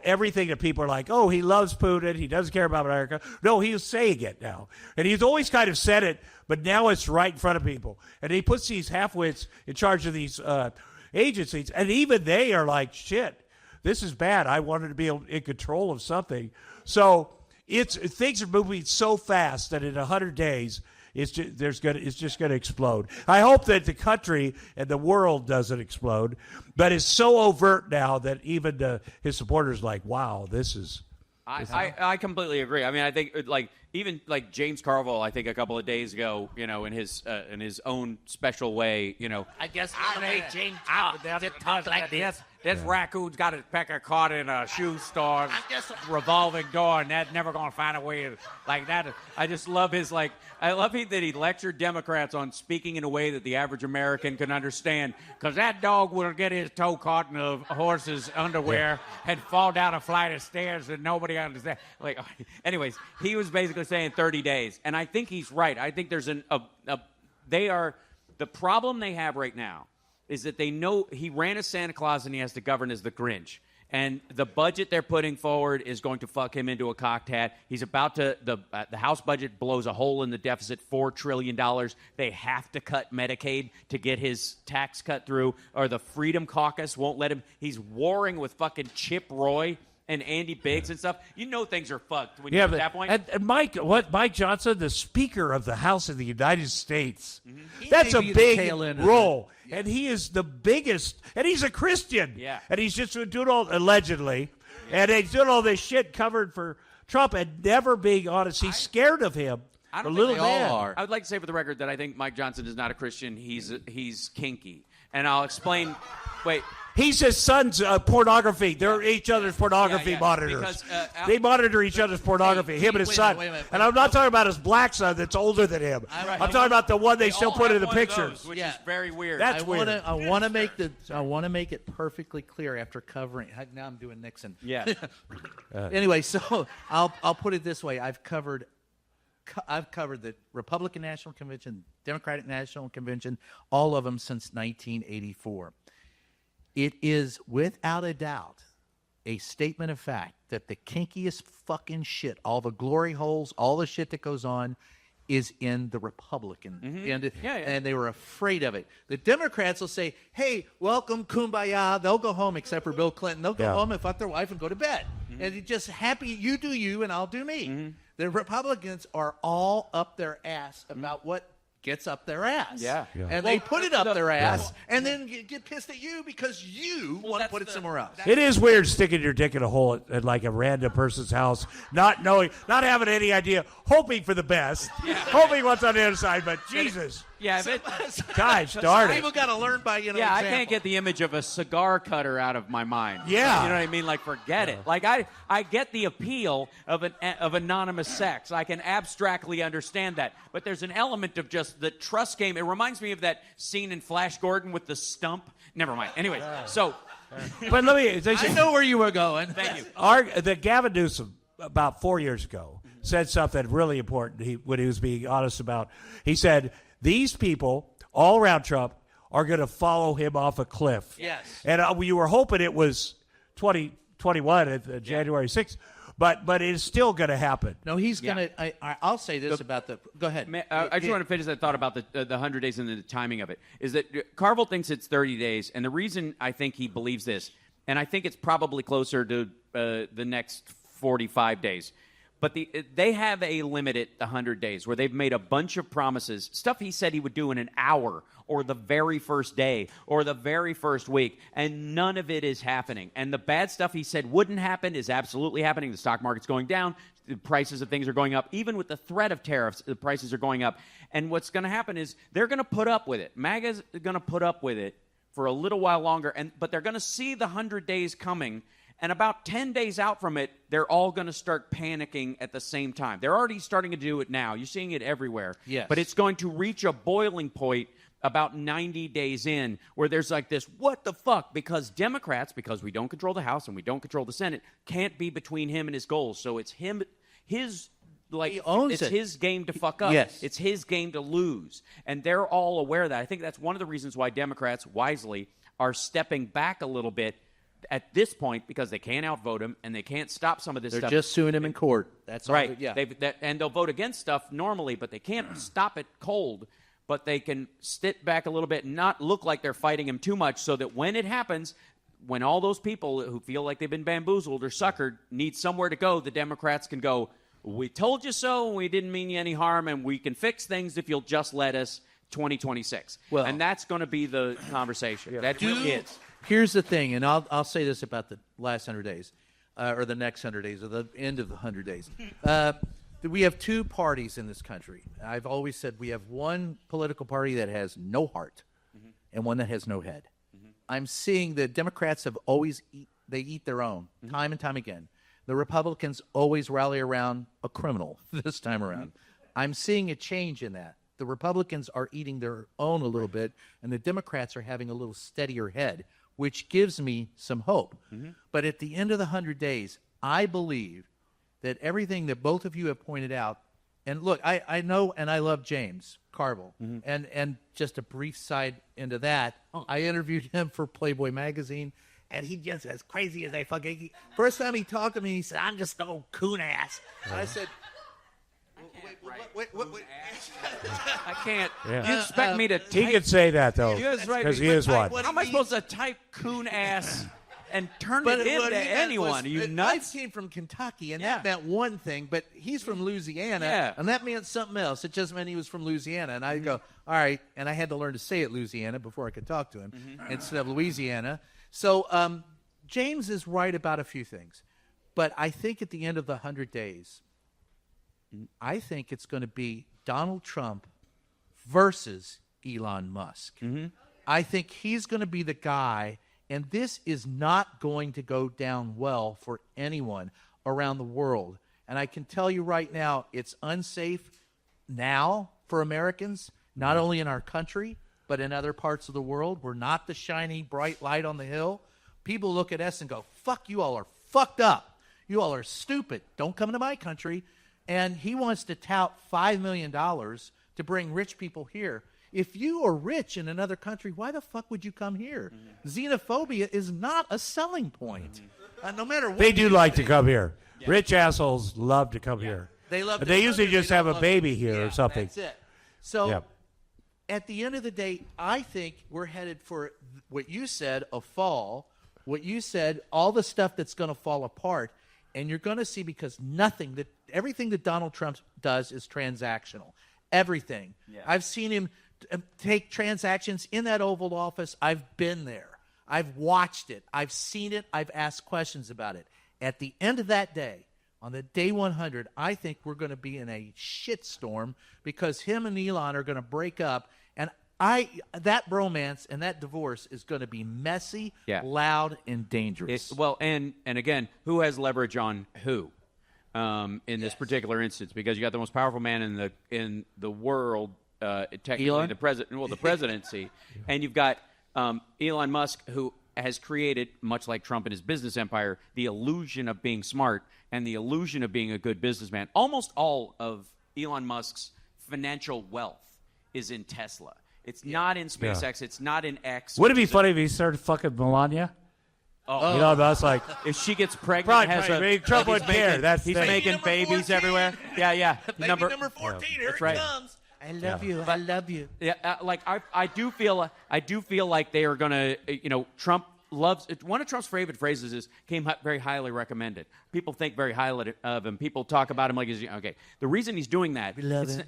Everything that people are like, oh, he loves Putin, he doesn't care about America. No, he's saying it now. And he's always kind of said it, but now it's right in front of people. And he puts these half-wits in charge of these agencies, and even they are like, shit, this is bad. I wanted to be in control of something. So things are moving so fast that in 100 days, it's just going to explode. I hope that the country and the world doesn't explode, but it's so overt now that even his supporters are like, wow, this is. I completely agree. I mean, I think even James Carville, I think a couple of days ago, in his own special way, I guess James talk like this. This raccoon's got his pecker caught in a shoe store, revolving door, and that's never going to find a way like that. I just love I love that he lectured Democrats on speaking in a way that the average American can understand, because that dog will get his toe caught in a horse's underwear and fall down a flight of stairs and nobody understands. Anyways, he was basically saying 30 days, and I think he's right. I think there's the problem they have right now is that they know he ran as Santa Claus and he has to govern as the Grinch. And the budget they're putting forward is going to fuck him into a cocked hat. He's about to, the House budget blows a hole in the deficit, $4 trillion. They have to cut Medicaid to get his tax cut through, or the Freedom Caucus won't let him. He's warring with fucking Chip Roy and Andy Biggs and stuff. Things are fucked when you get to that point. And Mike Johnson, the Speaker of the House of the United States, Mm-hmm. that's a big role. Yeah. And he is the biggest, and he's a Christian. Yeah. And he's just doing allegedly, and he's doing all this shit covered for Trump and never being honest. He's scared of him. I don't think think they all are. I would like to say for the record that I think Mike Johnson is not a Christian. He's kinky. And I'll explain. Wait. He's his son's pornography. They're each other's pornography monitors. Because, they monitor each other's pornography, him and his son. Wait a minute. And I'm not talking about his black son that's older than him. I'm talking about the one they still put in the pictures. Which is very weird. That's weird. I want to make it perfectly clear after covering. Now I'm doing Nixon. Yeah. Anyway, so I'll put it this way. I've covered the Republican National Convention, Democratic National Convention, all of them since 1984. It is without a doubt a statement of fact that the kinkiest fucking shit, all the glory holes, all the shit that goes on, is in the Republican. Mm-hmm. And they were afraid of it. The Democrats will say, hey, welcome, kumbaya. They'll go home, except for Bill Clinton. They'll go home and fuck their wife and go to bed. Mm-hmm. And it's just happy, you do you and I'll do me. Mm-hmm. The Republicans are all up their ass about what gets up their ass. Yeah. And they put it up their ass and then get pissed at you because you want to put it somewhere else. It is weird sticking your dick in a hole at like a random person's house, not knowing, not having any idea, hoping for the best, hoping what's on the other side, but Jesus. Yeah, gosh darn it. People got to learn by example. I can't get the image of a cigar cutter out of my mind. Yeah. You know what I mean? Like, forget it. Like, I get the appeal of anonymous sex. I can abstractly understand that. But there's an element of just the trust game. It reminds me of that scene in Flash Gordon with the stump. Never mind. Anyway, so. But let me. I know where you were going. Thank you. The Gavin Newsom, about 4 years ago, said something really important when he was being honest about. He said, these people all around Trump are going to follow him off a cliff. Yes. And we were hoping it was 2021 at January 6th, but it is still going to happen. No, he's going to. I'll say this about the. Go ahead. I just want to finish that thought about the 100 days and the timing of it. Is that Carville thinks it's 30 days, and the reason I think he believes this, and I think it's probably closer to the next 45 days. But they have a limit at 100 days where they've made a bunch of promises, stuff he said he would do in an hour or the very first day or the very first week, and none of it is happening. And the bad stuff he said wouldn't happen is absolutely happening. The stock market's going down. The prices of things are going up. Even with the threat of tariffs, the prices are going up. And what's going to happen is they're going to put up with it. MAGA's going to put up with it for a little while longer, but they're going to see the 100 days coming. And about 10 days out from it, they're all going to start panicking at the same time. They're already starting to do it now. You're seeing it everywhere. Yes. But it's going to reach a boiling point about 90 days in where there's like this, what the fuck? Because Democrats, because we don't control the House and we don't control the Senate, can't be between him and his goals. So it's his game to fuck up. Yes. It's his game to lose. And they're all aware of that. I think that's one of the reasons why Democrats, wisely, are stepping back a little bit at this point, because they can't outvote him and they can't stop some of this They're stuff. They're just suing him in court. That's all. Right. Yeah. And they'll vote against stuff normally, but they can't stop it cold. But they can sit back a little bit and not look like they're fighting him too much, so that when it happens, when all those people who feel like they've been bamboozled or suckered need somewhere to go, the Democrats can go, we told you so, and we didn't mean you any harm, and we can fix things if you'll just let us 2026. Well, and that's going to be the conversation. Yeah. That really is. Here's the thing, and I'll say this about the last 100 days, or the next 100 days, or the end of the 100 days. We have two parties in this country. I've always said we have one political party that has no heart, and one that has no head. I'm seeing the Democrats have always eat their own, time and time again. The Republicans always rally around a criminal this time around. I'm seeing a change in that. The Republicans are eating their own a little bit, and the Democrats are having a little steadier head, which gives me some hope. But at the end of the 100 days, I believe that everything that both of you have pointed out, and look, I know and I love James Carville, and just a brief side into that, I interviewed him for Playboy magazine, and he just as crazy as I fucking. First time he talked to me, he said, "I'm just no coon ass." I said, Wait. I can't. Yeah. You expect me to He type? could say that, though, He is right, because he is one. How am I supposed to type coon ass and turn it into anyone? Are you nuts? I came from Kentucky, and that meant one thing, but he's from Louisiana, Yeah. and that meant something else. It just meant he was from Louisiana. And I go, all right, and I had to learn to say it Louisiana before I could talk to him instead of Louisiana. So James is right about a few things. But I think at the end of the 100 days, I think it's going to be Donald Trump versus Elon Musk. I think he's going to be the guy, and this is not going to go down well for anyone around the world. And I can tell you right now, it's unsafe now for Americans, not only in our country, but in other parts of the world. We're not the shiny, bright light on the hill. People look at us and go, fuck, you all are fucked up. You all are stupid. Don't come to my country. And he wants to tout $5 million to bring rich people here. If you are rich in another country, why the fuck would you come here? Xenophobia is not a selling point. No matter what. They do like to come here. Yeah. Rich assholes love to come here. They love. They usually just have a baby here or something. That's it. So at the end of the day, I think we're headed for what you said, a fall. What you said, all the stuff that's going to fall apart. And you're going to see, because everything that Donald Trump does is transactional. Everything. Yeah. I've seen him take transactions in that Oval Office. I've been there. I've watched it. I've seen it. I've asked questions about it. At the end of that day, on the day 100, I think we're going to be in a shitstorm because him and Elon are going to break up. And that bromance and that divorce is going to be messy, loud, and dangerous. And again, who has leverage on who in this particular instance? Because you got the most powerful man in the world, technically Elon? the presidency, and you've got Elon Musk, who has created, much like Trump and his business empire, the illusion of being smart and the illusion of being a good businessman. Almost all of Elon Musk's financial wealth is in Tesla. It's not in SpaceX. It's not in X. Would it be funny if he started fucking Melania? Oh. You know, that's like... If she gets pregnant, Trump wouldn't care. He's making babies 14. Everywhere. Yeah. Baby number 14, here it comes. I love you. I love you. Yeah, I do feel like they are going to, Trump loves one of Trump's favorite phrases is came very highly recommended. People think very highly of him. People talk about him like he's okay. The reason he's doing that,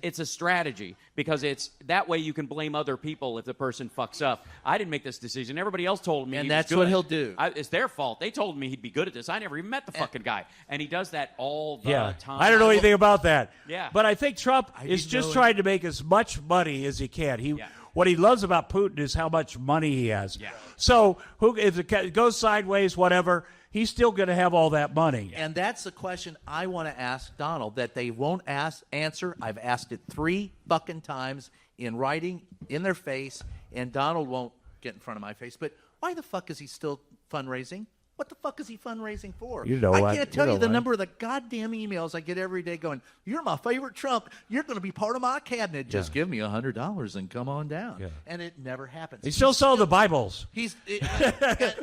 it's a strategy because it's that way you can blame other people if the person fucks up. I didn't make this decision. Everybody else told me, and he that's was good. what he'll do. It's their fault. They told me he'd be good at this. I never even met the fucking guy, and he does that all the time. I don't know anything about that. Yeah. But I think Trump is just trying to make as much money as he can. What he loves about Putin is how much money he has. Yeah. So if it goes sideways, whatever, he's still going to have all that money. And that's the question I want to ask Donald that they won't answer. I've asked it 3 fucking times in writing in their face, and Donald won't get in front of my face. But why the fuck is he still fundraising? What the fuck is he fundraising for? I can't tell you the number of the goddamn emails I get every day going, you're my favorite Trump. You're going to be part of my cabinet. Just give me $100 and come on down. Yeah. And it never happens. He still sold the Bibles.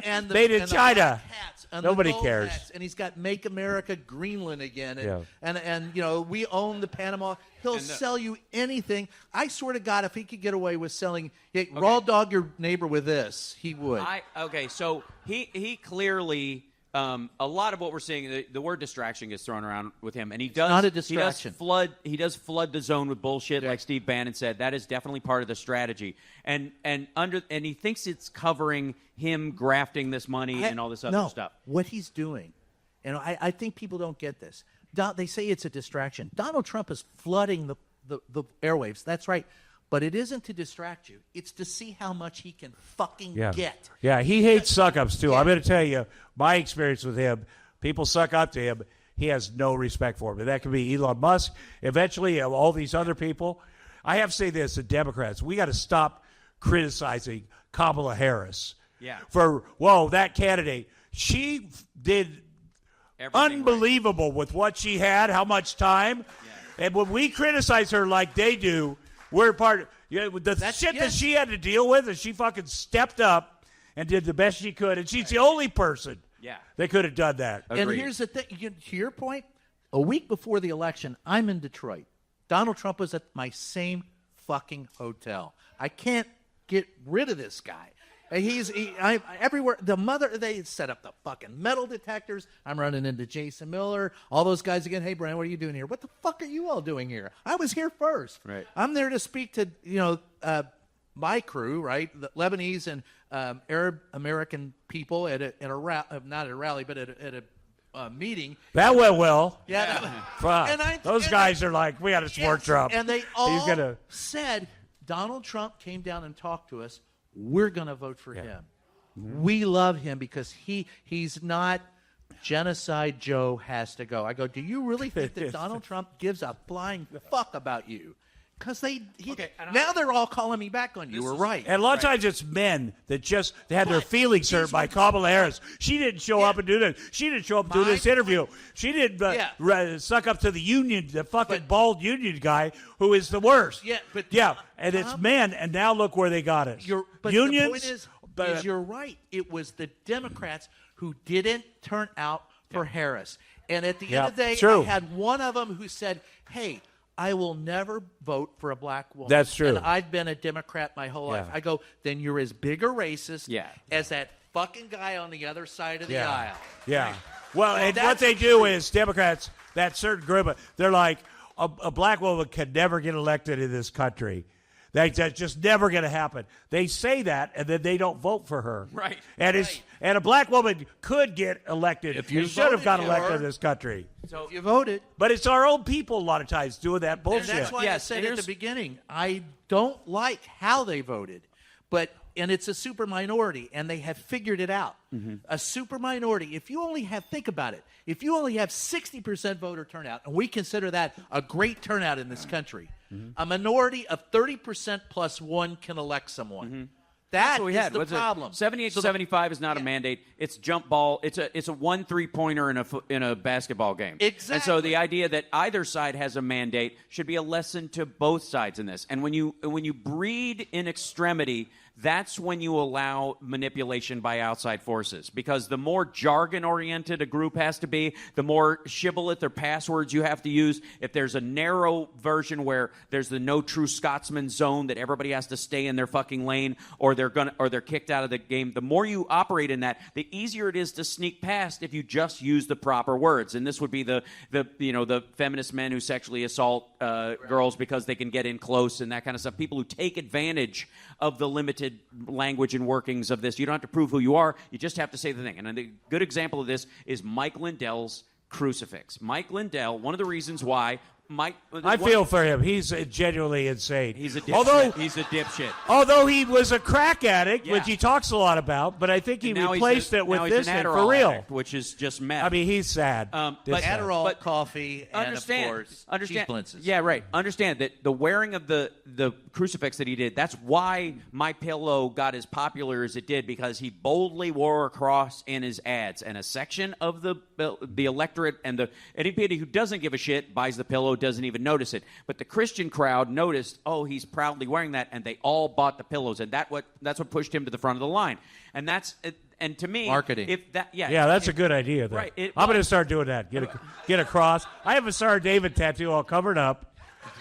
And made in China. Hats and nobody the cares. Hats, and he's got Make America Greenland again. And, yeah. We own the Panama. He'll sell you anything. I swear to God, if he could get away with selling, raw dog your neighbor with this, he would. So he clearly, a lot of what we're seeing, the word distraction gets thrown around with him, and he does. It's not a distraction. He does flood the zone with bullshit, like Steve Bannon said. That is definitely part of the strategy, and he thinks it's covering him grafting this money and all this other stuff. What he's doing, and I think people don't get this. They say it's a distraction. Donald Trump is flooding the airwaves. That's right. But it isn't to distract you. It's to see how much he can fucking get. Yeah, he hates suck-ups, too. I'm going to tell you, my experience with him, people suck up to him. He has no respect for him. And that could be Elon Musk. Eventually, all these other people. I have to say this, the Democrats, we got to stop criticizing Kamala Harris. Yeah. That candidate, she did unbelievable with what she had, how much time. Yeah. And when we criticize her like they do, we're part of the shit that she had to deal with, and she fucking stepped up and did the best she could, and she's the only person that could have done that. Agreed. And here's the thing, to your point, a week before the election, I'm in Detroit. Donald Trump was at my same fucking hotel. I can't get rid of this guy. Everywhere. They set up the fucking metal detectors. I'm running into Jason Miller, all those guys again. Hey, Brian, what are you doing here? What the fuck are you all doing here? I was here first. Right. I'm there to speak to my crew, right? The Lebanese and Arab American people at a not at a rally, but at a meeting. That went well. Yeah. Those guys are like, we got to support Trump. And they all said, Donald Trump came down and talked to us. We're going to vote for him. Mm-hmm. We love him because he's not Genocide Joe has to go. I go, do you really think that Donald Trump gives a flying fuck about you? Because now they're all calling me back on you. We're right. And a lot of times it's men that just had their feelings hurt by Kamala Harris. She didn't show up and do this. She didn't show up and do this interview. She didn't suck up to the union, the fucking bald union guy who is the worst. And it's men, and now look where they got us. Unions. The point is you're right. It was the Democrats who didn't turn out for Harris. And at the end of the day, I had one of them who said, hey, I will never vote for a black woman. That's true. And I've been a Democrat my whole life. I go, then you're as big a racist as that fucking guy on the other side of the aisle. Yeah. Well, and what they do is, Democrats, that certain group, they're like, a black woman can never get elected in this country. That's just never going to happen. They say that, and then they don't vote for her. Right. And a black woman could get elected. If you should have got elected in this country. So if you voted. But it's our own people a lot of times doing that bullshit. And that's why I said at the beginning, I don't like how they voted. And it's a super minority, and they have figured it out. Mm-hmm. A super minority. If you only have 60% voter turnout, and we consider that a great turnout in this country, a minority of 30% plus one can elect someone. Mm-hmm. That's the problem. 78 to 75 is not a mandate. It's jump ball. It's a 1 3-pointer in a basketball game. Exactly. And so the idea that either side has a mandate should be a lesson to both sides in this. And when you breed in extremity, that's when you allow manipulation by outside forces. Because the more jargon-oriented a group has to be, the more shibboleth or passwords you have to use. If there's a narrow version where there's the no true Scotsman zone that everybody has to stay in their fucking lane, or they're kicked out of the game, the more you operate in that, the easier it is to sneak past if you just use the proper words. And this would be the feminist men who sexually assault girls because they can get in close and that kind of stuff. People who take advantage of the limited language and workings of this. You don't have to prove who you are. You just have to say the thing. And a good example of this is Mike Lindell's crucifix. Mike Lindell, one of the reasons why I feel for him. He's genuinely insane. He's a dipshit. He's a dipshit. Although he was a crack addict, Yeah. which he talks a lot about, but I think he replaced it with this thing for real. Addict, which is just meth. I mean, he's sad. But Adderall, coffee, and of course, cheese blintzes. Yeah, right. Understand that the wearing of the crucifix that he did, that's why My Pillow got as popular as it did, because he boldly wore a cross in his ads. And a section of the electorate and anybody who doesn't give a shit buys the pillow, doesn't even notice it. But the Christian crowd noticed, oh, he's proudly wearing that, and they all bought the pillows. And that's what pushed him to the front of the line. And that's... And to me, marketing. That's a good idea. Though. Right, I'm going to start doing that. Get a cross. I have a Sarah David tattoo all covered up.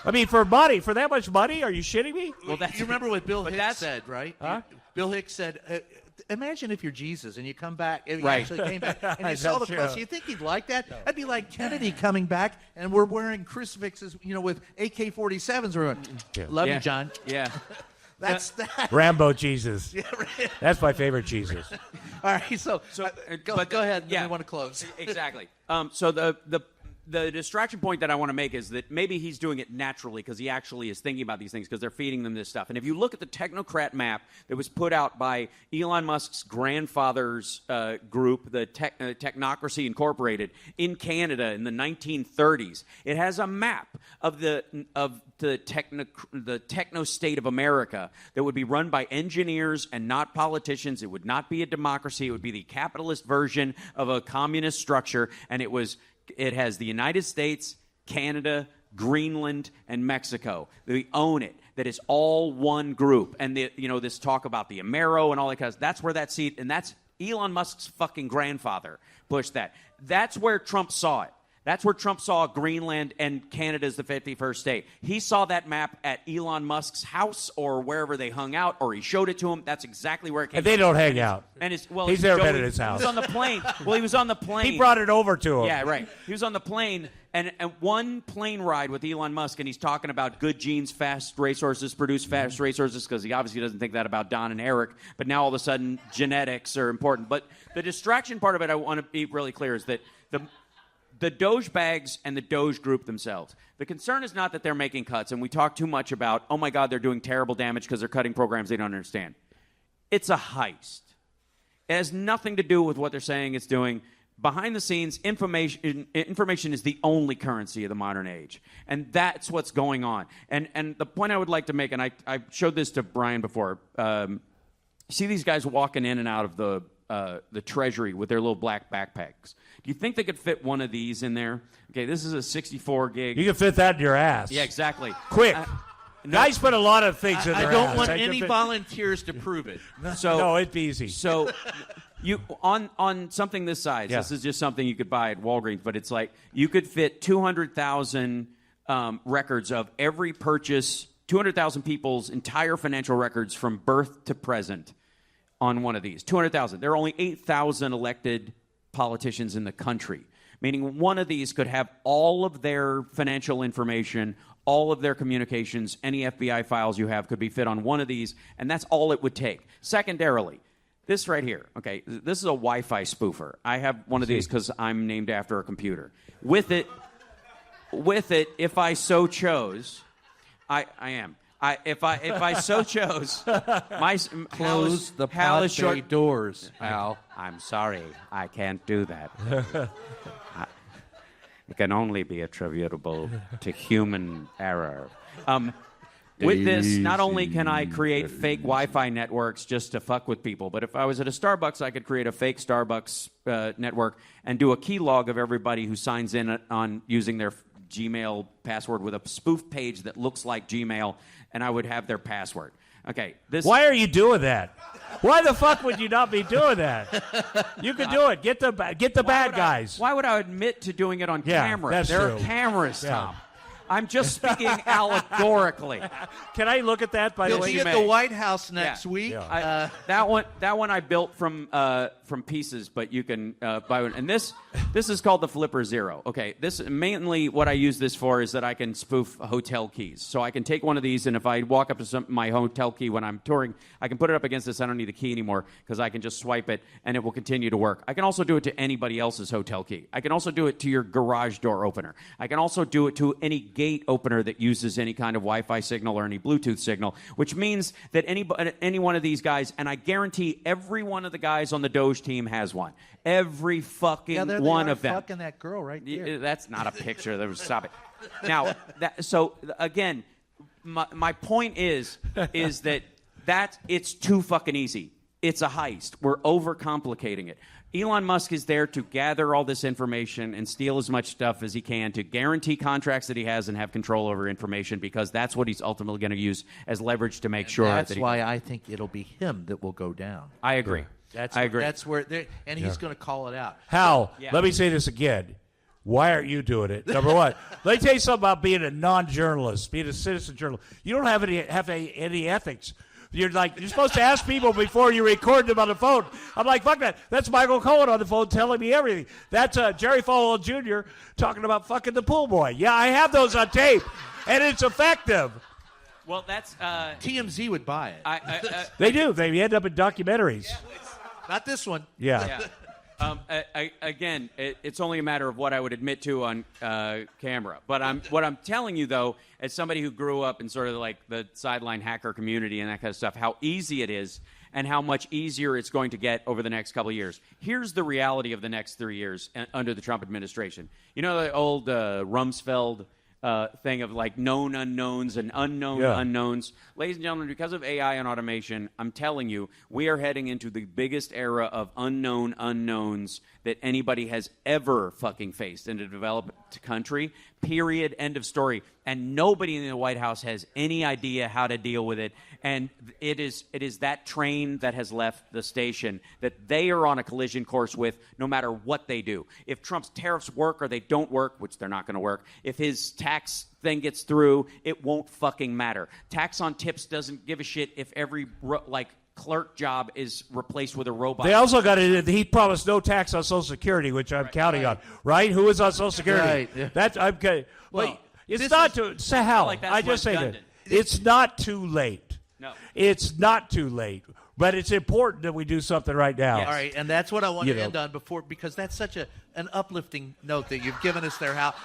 I mean, for that much money? Are you shitting me? Well, you remember what Bill Hicks said, right? Huh? Bill Hicks said, imagine if you're Jesus and you come back, and he Right. actually came back, and you saw the cross. You think he'd like that? That'd be like Kennedy coming back, and we're wearing crucifixes, with AK-47s. We're going, love you, John. Yeah. That's that. Rambo Jesus. Yeah, right. That's my favorite Jesus. All right, so go ahead. Yeah. I want to close. Exactly. So the distraction point that I want to make is that maybe he's doing it naturally because he actually is thinking about these things because they're feeding them this stuff. And if you look at the technocrat map that was put out by Elon Musk's grandfather's group, the Technocracy Incorporated, in Canada in the 1930s, it has a map of the techno state of America that would be run by engineers and not politicians. It would not be a democracy. It would be the capitalist version of a communist structure, and it has the United States, Canada, Greenland, and Mexico. They own it. That is all one group. And this talk about the Amero and all that kind of stuff, that's where that seat, and that's Elon Musk's fucking grandfather pushed that. That's where Trump saw it. That's where Trump saw Greenland and Canada as the 51st state. He saw that map at Elon Musk's house or wherever they hung out, or he showed it to him. That's exactly where it came And they don't hang out. And he's never been at his house. He was on the plane. Well, he was on the plane. He brought it over to him. Yeah, right. He was on the plane, and one plane ride with Elon Musk, and he's talking about good genes, fast racehorses produce fast racehorses, because he obviously doesn't think that about Don and Eric, but now all of a sudden genetics are important. But the distraction part of it, I want to be really clear, is that the Doge bags and the Doge group themselves. The concern is not that they're making cuts, and we talk too much about, oh my God, they're doing terrible damage because they're cutting programs they don't understand. It's a heist. It has nothing to do with what they're saying it's doing. Behind the scenes, information is the only currency of the modern age. And that's what's going on. And the point I would like to make, and I showed this to Brian before, see these guys walking in and out of the Treasury with their little black backpacks. Do you think they could fit one of these in there? Okay, this is a 64 gig. You can fit that in your ass. Yeah, exactly. Quick. Guys put a lot of things in their I don't ass. want any volunteers to prove it. No, it'd be easy. So you on something this size, Yeah. this is just something you could buy at Walgreens, but it's like you could fit 200,000 records of every purchase, 200,000 people's entire financial records from birth to present on one of these. 200,000. There are only 8,000 elected politicians in the country, meaning one of these could have all of their financial information, all of their communications, any FBI files you have could be fit on one of these, and that's all it would take. Secondarily, this right here, okay, this is a Wi-Fi spoofer. I have one of these because I'm named after a computer. With it, if I so chose, I am. If I so chose, Close the pod bay doors, Al. I'm sorry, I can't do that. It can only be attributable to human error. With this, not only can I create fake Wi-Fi networks just to fuck with people, but if I was at a Starbucks, I could create a fake Starbucks network and do a key log of everybody who signs in on using their Gmail password with a spoof page that looks like Gmail, and I would have their password. Okay, this. Why are you doing that? Why the fuck would you not be doing that? You can do it. Get the bad guys. Why would I admit to doing it on camera? That's there true. are cameras, Yeah. Tom. I'm just speaking allegorically. Can I look at that, by the He'll way? be at the White House next week. Yeah. That one I built from pieces, but you can buy one. And this is called the Flipper Zero. Okay, this mainly what I use this for is that I can spoof hotel keys. So I can take one of these, and if I walk up to my hotel key when I'm touring, I can put it up against this. I don't need the key anymore because I can just swipe it, and it will continue to work. I can also do it to anybody else's hotel key. I can also do it to your garage door opener. I can also do it to any gate opener that uses any kind of Wi-Fi signal or any Bluetooth signal, which means that any one of these guys, and I guarantee every one of the guys on the Doge team has one. Every fucking one of them. Fucking that girl right there. That's not a picture. Stop it. Now, so again, my point is that it's too fucking easy. It's a heist. We're overcomplicating it. Elon Musk is there to gather all this information and steal as much stuff as he can to guarantee contracts that he has and have control over information, because that's what he's ultimately going to use as leverage to make sure That's that why I think it'll be him that will go down. I agree. I agree. That's where he's going to call it out. Hal, let me say this again. Why aren't you doing it? Number one. Let me tell you something about being a non-journalist, being a citizen journalist. You don't have any ethics. You're supposed to ask people before you record them on the phone. I'm like, fuck that. That's Michael Cohen on the phone telling me everything. That's Jerry Falwell Jr. talking about fucking the pool boy. Yeah, I have those on tape, and it's effective. Well, that's TMZ would buy it. They do. They end up in documentaries. Not this one. Yeah. Again, it's only a matter of what I would admit to on camera. But what I'm telling you, though, as somebody who grew up in sort of like the sideline hacker community and that kind of stuff, how easy it is and how much easier it's going to get over the next couple of years. Here's the reality of the next 3 years under the Trump administration. You know the old Rumsfeld thing of like known unknowns and unknown unknowns. Ladies and gentlemen, because of AI and automation, I'm telling you, we are heading into the biggest era of unknown unknowns that anybody has ever fucking faced in a developed country. Period. End of story. And nobody in the White House has any idea how to deal with it. And it is that train that has left the station that they are on a collision course with no matter what they do. If Trump's tariffs work or they don't work, which they're not going to work, if his tax thing gets through, it won't fucking matter. Tax on tips doesn't give a shit if every clerk job is replaced with a robot. They also got it. He promised no tax on Social Security, which I'm counting on. Right? Who is on Social Security? Right. Yeah. That's okay. Well, it's not too. So Hal, I just say that it's not too late. No, it's not too late. But it's important that we do something right now. Yes. All right, and that's what I want to end on because that's such an uplifting note that you've given us there, Hal.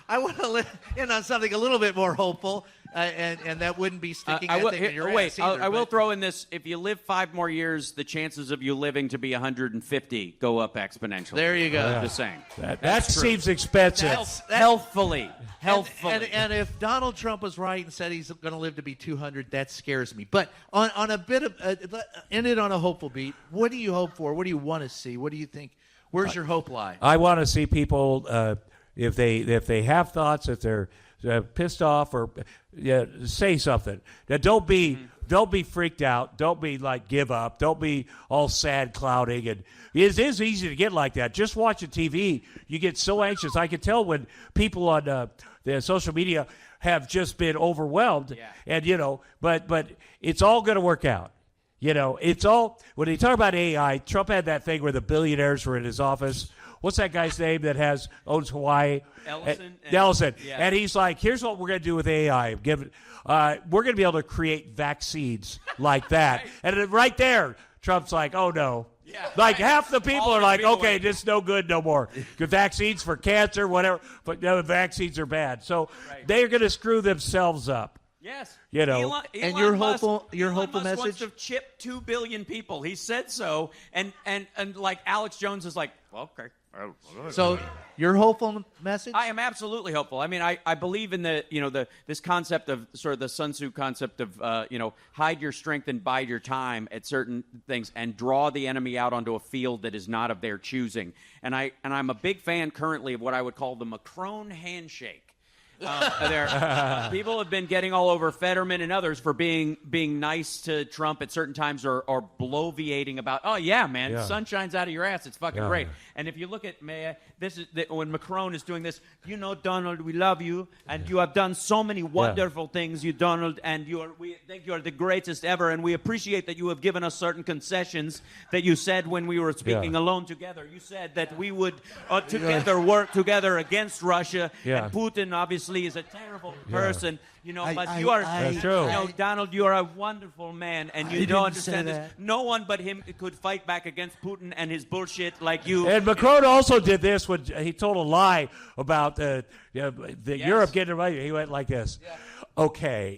I want to end on something a little bit more hopeful, and that wouldn't be sticking in your ass either. I will throw in this. If you live 5 more years, the chances of you living to be 150 go up exponentially. There you go. Yeah. Just saying. That seems expensive. Healthfully. And if Donald Trump was right and said he's going to live to be 200, that scares me. But on a bit of end it on a hopeful beat. What do you hope for? What do you want to see? What do you think? Where's your hope lie? I want to see people if they have thoughts, if they're pissed off, or say something. Now, don't be freaked out. Don't be like give up. Don't be all sad clouding. And it is easy to get like that. Just watching TV, you get so anxious. I can tell when people on the social media have just been overwhelmed. Yeah. And but it's all going to work out. It's all when they talk about AI. Trump had that thing where the billionaires were in his office. What's that guy's name that owns Hawaii? Ellison. Yeah. And he's like, here's what we're going to do with AI. We're going to be able to create vaccines like that. Right. And then right there, Trump's like, oh, no. Yeah, half the people are like, okay, this is no good no more. Good vaccines for cancer, whatever. But no, vaccines are bad. So they're going to screw themselves up. Yes. Elon and your hopeful Musk message wants to chip 2 billion people. He said so, and like Alex Jones is like, well, okay. So your hopeful message? I am absolutely hopeful. I mean, I believe in this concept of sort of the Sun Tzu concept of hide your strength and bide your time at certain things and draw the enemy out onto a field that is not of their choosing. And I'm a big fan currently of what I would call the Macron handshake. People have been getting all over Fetterman and others for being nice to Trump at certain times or bloviating about, oh, yeah, man, sun shines out of your ass. It's fucking great. And if you look at when Macron is doing this, you know, Donald, we love you, and you have done so many wonderful things, you, Donald, and we think you're the greatest ever, and we appreciate that you have given us certain concessions that you said when we were speaking alone together. You said that we would together work together against Russia, and Putin obviously is a terrible person, you know, but you are, That's true. you know, Donald, you are a wonderful man, and you don't understand this. No one but him could fight back against Putin and his bullshit like you. And Macron also did this when he told a lie about Europe getting away. He went like this. Okay.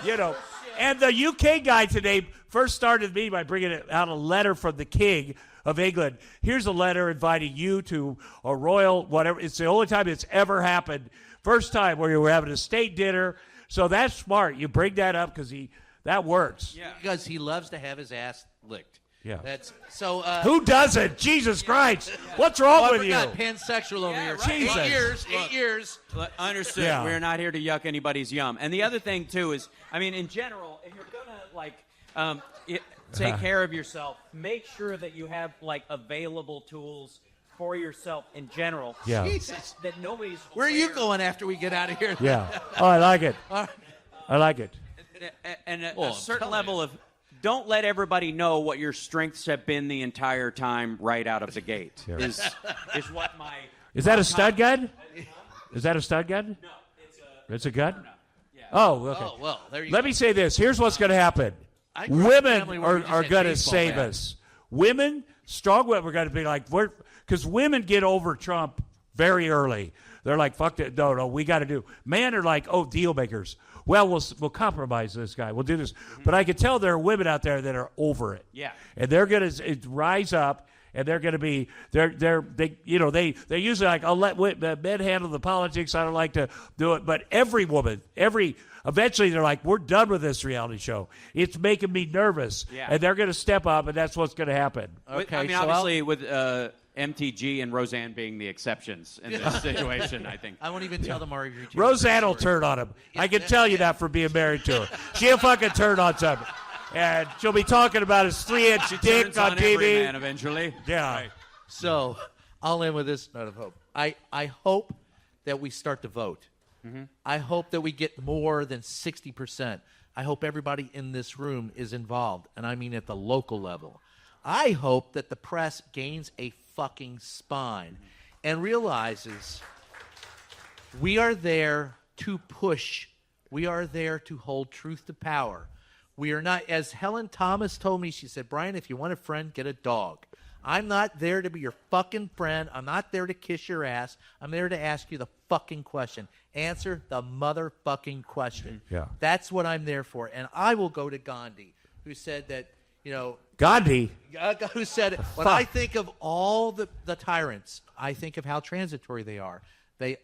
You know, and the UK guy today first started me by bringing out a letter from the King of England. Here's a letter inviting you to a royal whatever. It's the only time it's ever happened. First time where you were having a state dinner. So that's smart. You bring that up because that works. Yeah. Because he loves to have his ass licked. Yeah. That's so. Who doesn't? Jesus Christ! What's wrong with you? Pansexual over here. Right. Jesus. 8 years. Understood. Yeah. We're not here to yuck anybody's yum. And the other thing too is, I mean, in general, if you're gonna take care of yourself, make sure that you have available tools for yourself in general. Yeah. Jesus. That nobody's. Where are you going after we get out of here? Yeah. Oh, I like it. I like it. And a certain level of. Don't let everybody know what your strengths have been the entire time right out of the gate. Is what my. Is that a stud gun? Is that a stud gun? No, it's a gun. Yeah. Oh, okay. Oh, well, there you Let go. me say this. Here's what's going to happen. Women are going to save us. Women, strong women, are going to be like, because women get over Trump very early. They're like, fuck that. No, we got to do. Men are like, oh, deal makers. Well, we'll compromise this guy. We'll do this. But I can tell there are women out there that are over it. Yeah. And they're going to rise up, and they're going to be they usually like, I'll let men handle the politics. I don't like to do it. But every woman, eventually they're like, we're done with this reality show. It's making me nervous. Yeah. And they're going to step up, and that's what's going to happen. Okay, I mean, so obviously, with MTG and Roseanne being the exceptions in this situation, I think. I won't even tell them our routine. Roseanne will turn on him. I can tell you that from being married to her. She'll fucking turn on something. And she'll be talking about his 3-inch dick Turns on TV. every man eventually. Yeah. Right. So I'll end with this note of hope. I hope that we start to vote. Mm-hmm. I hope that we get more than 60%. I hope everybody in this room is involved, and I mean at the local level. I hope that the press gains a fucking spine and realizes we are there to push. We are there to hold truth to power. We are not, as Helen Thomas told me, she said, Brian, if you want a friend, get a dog. I'm not there to be your fucking friend. I'm not there to kiss your ass. I'm there to ask you the fucking question. Answer the motherfucking question. Yeah. That's what I'm there for. And I will go to Gandhi, who said that, Gandhi? who said, when I think of all the tyrants, I think of how transitory they are. These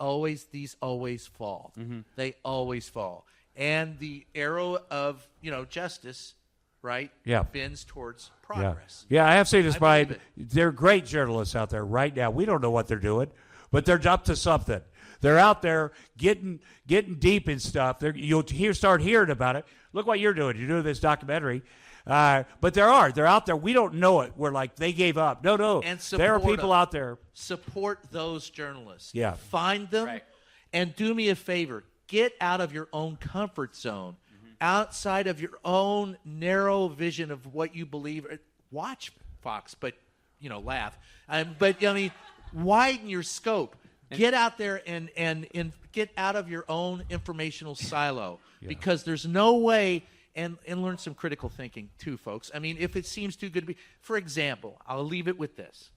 always fall. Mm-hmm. They always fall. And the arrow of, justice, right, bends towards progress. Yeah, I have to say this, Brian. believe There are great journalists out there right now. We don't know what they're doing, but they're up to something. They're out there getting deep in stuff. You'll start hearing about it. Look what you're doing. You're doing this documentary. But they're out there. We don't know it. We're like, they gave up. No. And there are people out there. Support those journalists. Yeah. Find them and do me a favor. Get out of your own comfort zone, outside of your own narrow vision of what you believe. Watch Fox, but, laugh. But, widen your scope. Get out there and get out of your own informational silo because there's no way – and learn some critical thinking too, folks. I mean, if it seems too good to be – for example, I'll leave it with this.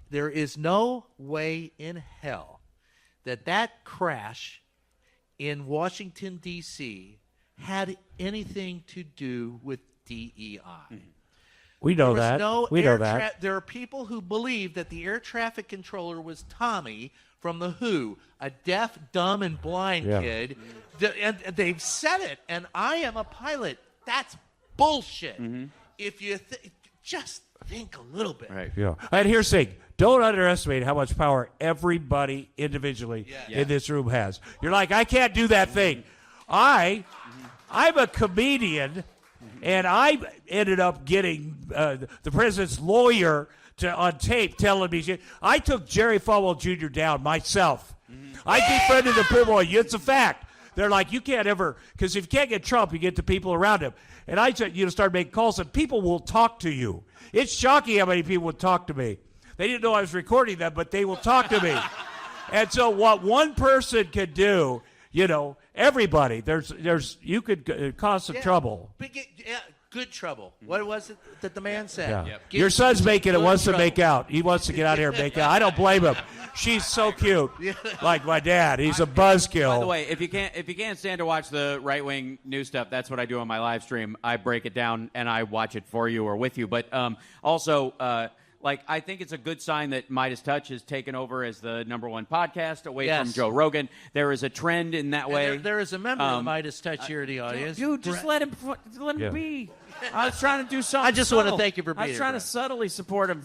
There is no way in hell that crash in Washington, D.C. had anything to do with DEI. Mm-hmm. We know that. We know that. There are people who believe that the air traffic controller was Tommy from The Who, a deaf, dumb, and blind kid. And they've said it, and I am a pilot. That's bullshit. Mm-hmm. If you just think a little bit. Right. Yeah. And here's the thing. Don't underestimate how much power everybody individually in this room has. You're like, I can't do that thing. I'm a comedian, and I ended up getting the president's lawyer on tape telling me shit. I took Jerry Falwell Jr. down myself. I befriended the poor boy. It's a fact. They're like, you can't ever, because if you can't get Trump, you get the people around him. And I started making calls, and people will talk to you. It's shocking how many people would talk to me. They didn't know I was recording them, but they will talk to me. And so what one person could do, everybody, you could cause some trouble. Good trouble. What was it that the man said? Yeah. Your son's wants to make out. He wants to get out here and make out. I don't blame him. She's so cute. Like my dad. He's a buzzkill. By the way, if you can't stand to watch the right-wing news stuff, that's what I do on my live stream. I break it down and I watch it for you or with you. But also, I think it's a good sign that Midas Touch has taken over as the #1 podcast away from Joe Rogan. There is a trend in that way. There is a member of Midas Touch here in the audience. Dude, just let him be. I was trying to do something. I just want to thank you for being here. I was trying to subtly support him.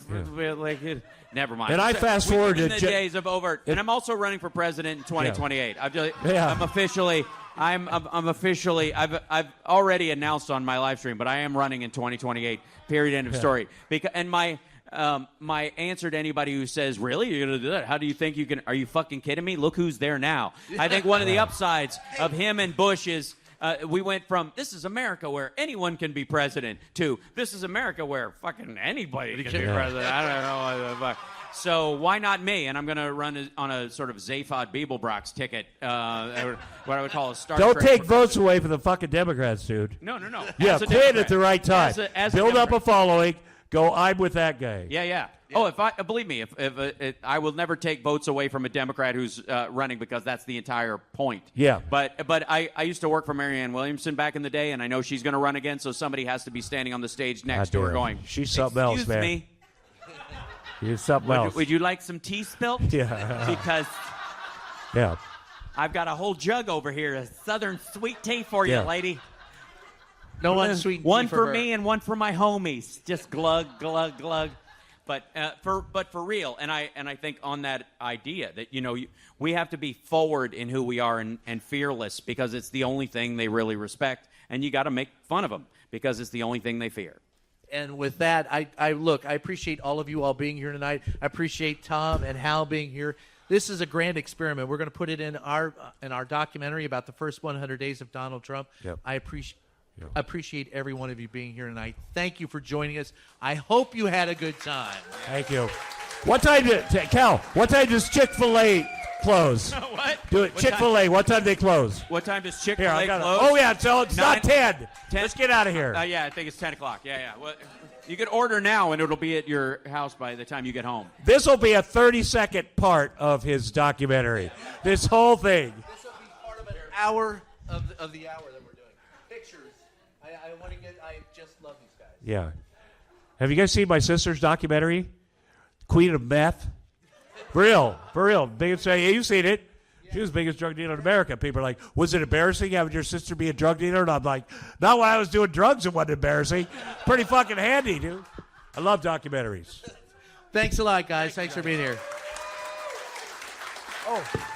Never mind. And I fast forward to the days of overt. And I'm also running for president in 2028. I've already announced on my live stream, but I am running in 2028. Period. End of story. And my answer to anybody who says, really, you're going to do that? How do you think you can? Are you fucking kidding me? Look who's there now. I think one of the upsides of him and Bush is we went from this is America where anyone can be president to this is America where fucking anybody can be president. I don't know what the fuck. So why not me? And I'm going to run on a sort of Zaphod Beeblebrox ticket, what I would call a Star Trek. Don't take votes away from the fucking Democrats, dude. No. Yeah, quit at the right time. Build up a following. Go, I'm with that guy. Yeah. Oh, believe me, if I will never take votes away from a Democrat who's running because that's the entire point. Yeah. But I used to work for Marianne Williamson back in the day, and I know she's going to run again, so somebody has to be standing on the stage next to her going, she's something else, man. Excuse me. She's something else. Would you like some tea spilt? Yeah. Because I've got a whole jug over here of Southern sweet tea for you, lady. No one sweet tea one for her. me and one for my homies. Just glug, glug, glug. But for real, and I think on that idea that we have to be forward in who we are and fearless because it's the only thing they really respect, and you got to make fun of them because it's the only thing they fear. And with that, I appreciate all of you all being here tonight. I appreciate Tom and Hal being here. This is a grand experiment. We're going to put it in our documentary about the first 100 days of Donald Trump. Yep. I appreciate every one of you being here tonight. Thank you for joining us. I hope you had a good time. Thank you. What time does Chick-fil-A close? What? Do it. Chick-fil-A. What time do they close? What time does Chick-fil-A close? Oh, yeah. So it's not 10. 10. Let's get out of here. Yeah, I think it's 10 o'clock. Yeah. Well, you could order now, and it'll be at your house by the time you get home. This will be a 30-second part of his documentary. This whole thing. This will be part of an hour of the hour that we're doing. Pictures. I just love these guys. Yeah. Have you guys seen my sister's documentary? Queen of Meth? For real. Biggest, you've seen it. She was the biggest drug dealer in America. People are like, was it embarrassing having your sister be a drug dealer? And I'm like, not when I was doing drugs, it wasn't embarrassing. Pretty fucking handy, dude. I love documentaries. Thanks a lot, guys. Thanks for being here. Oh.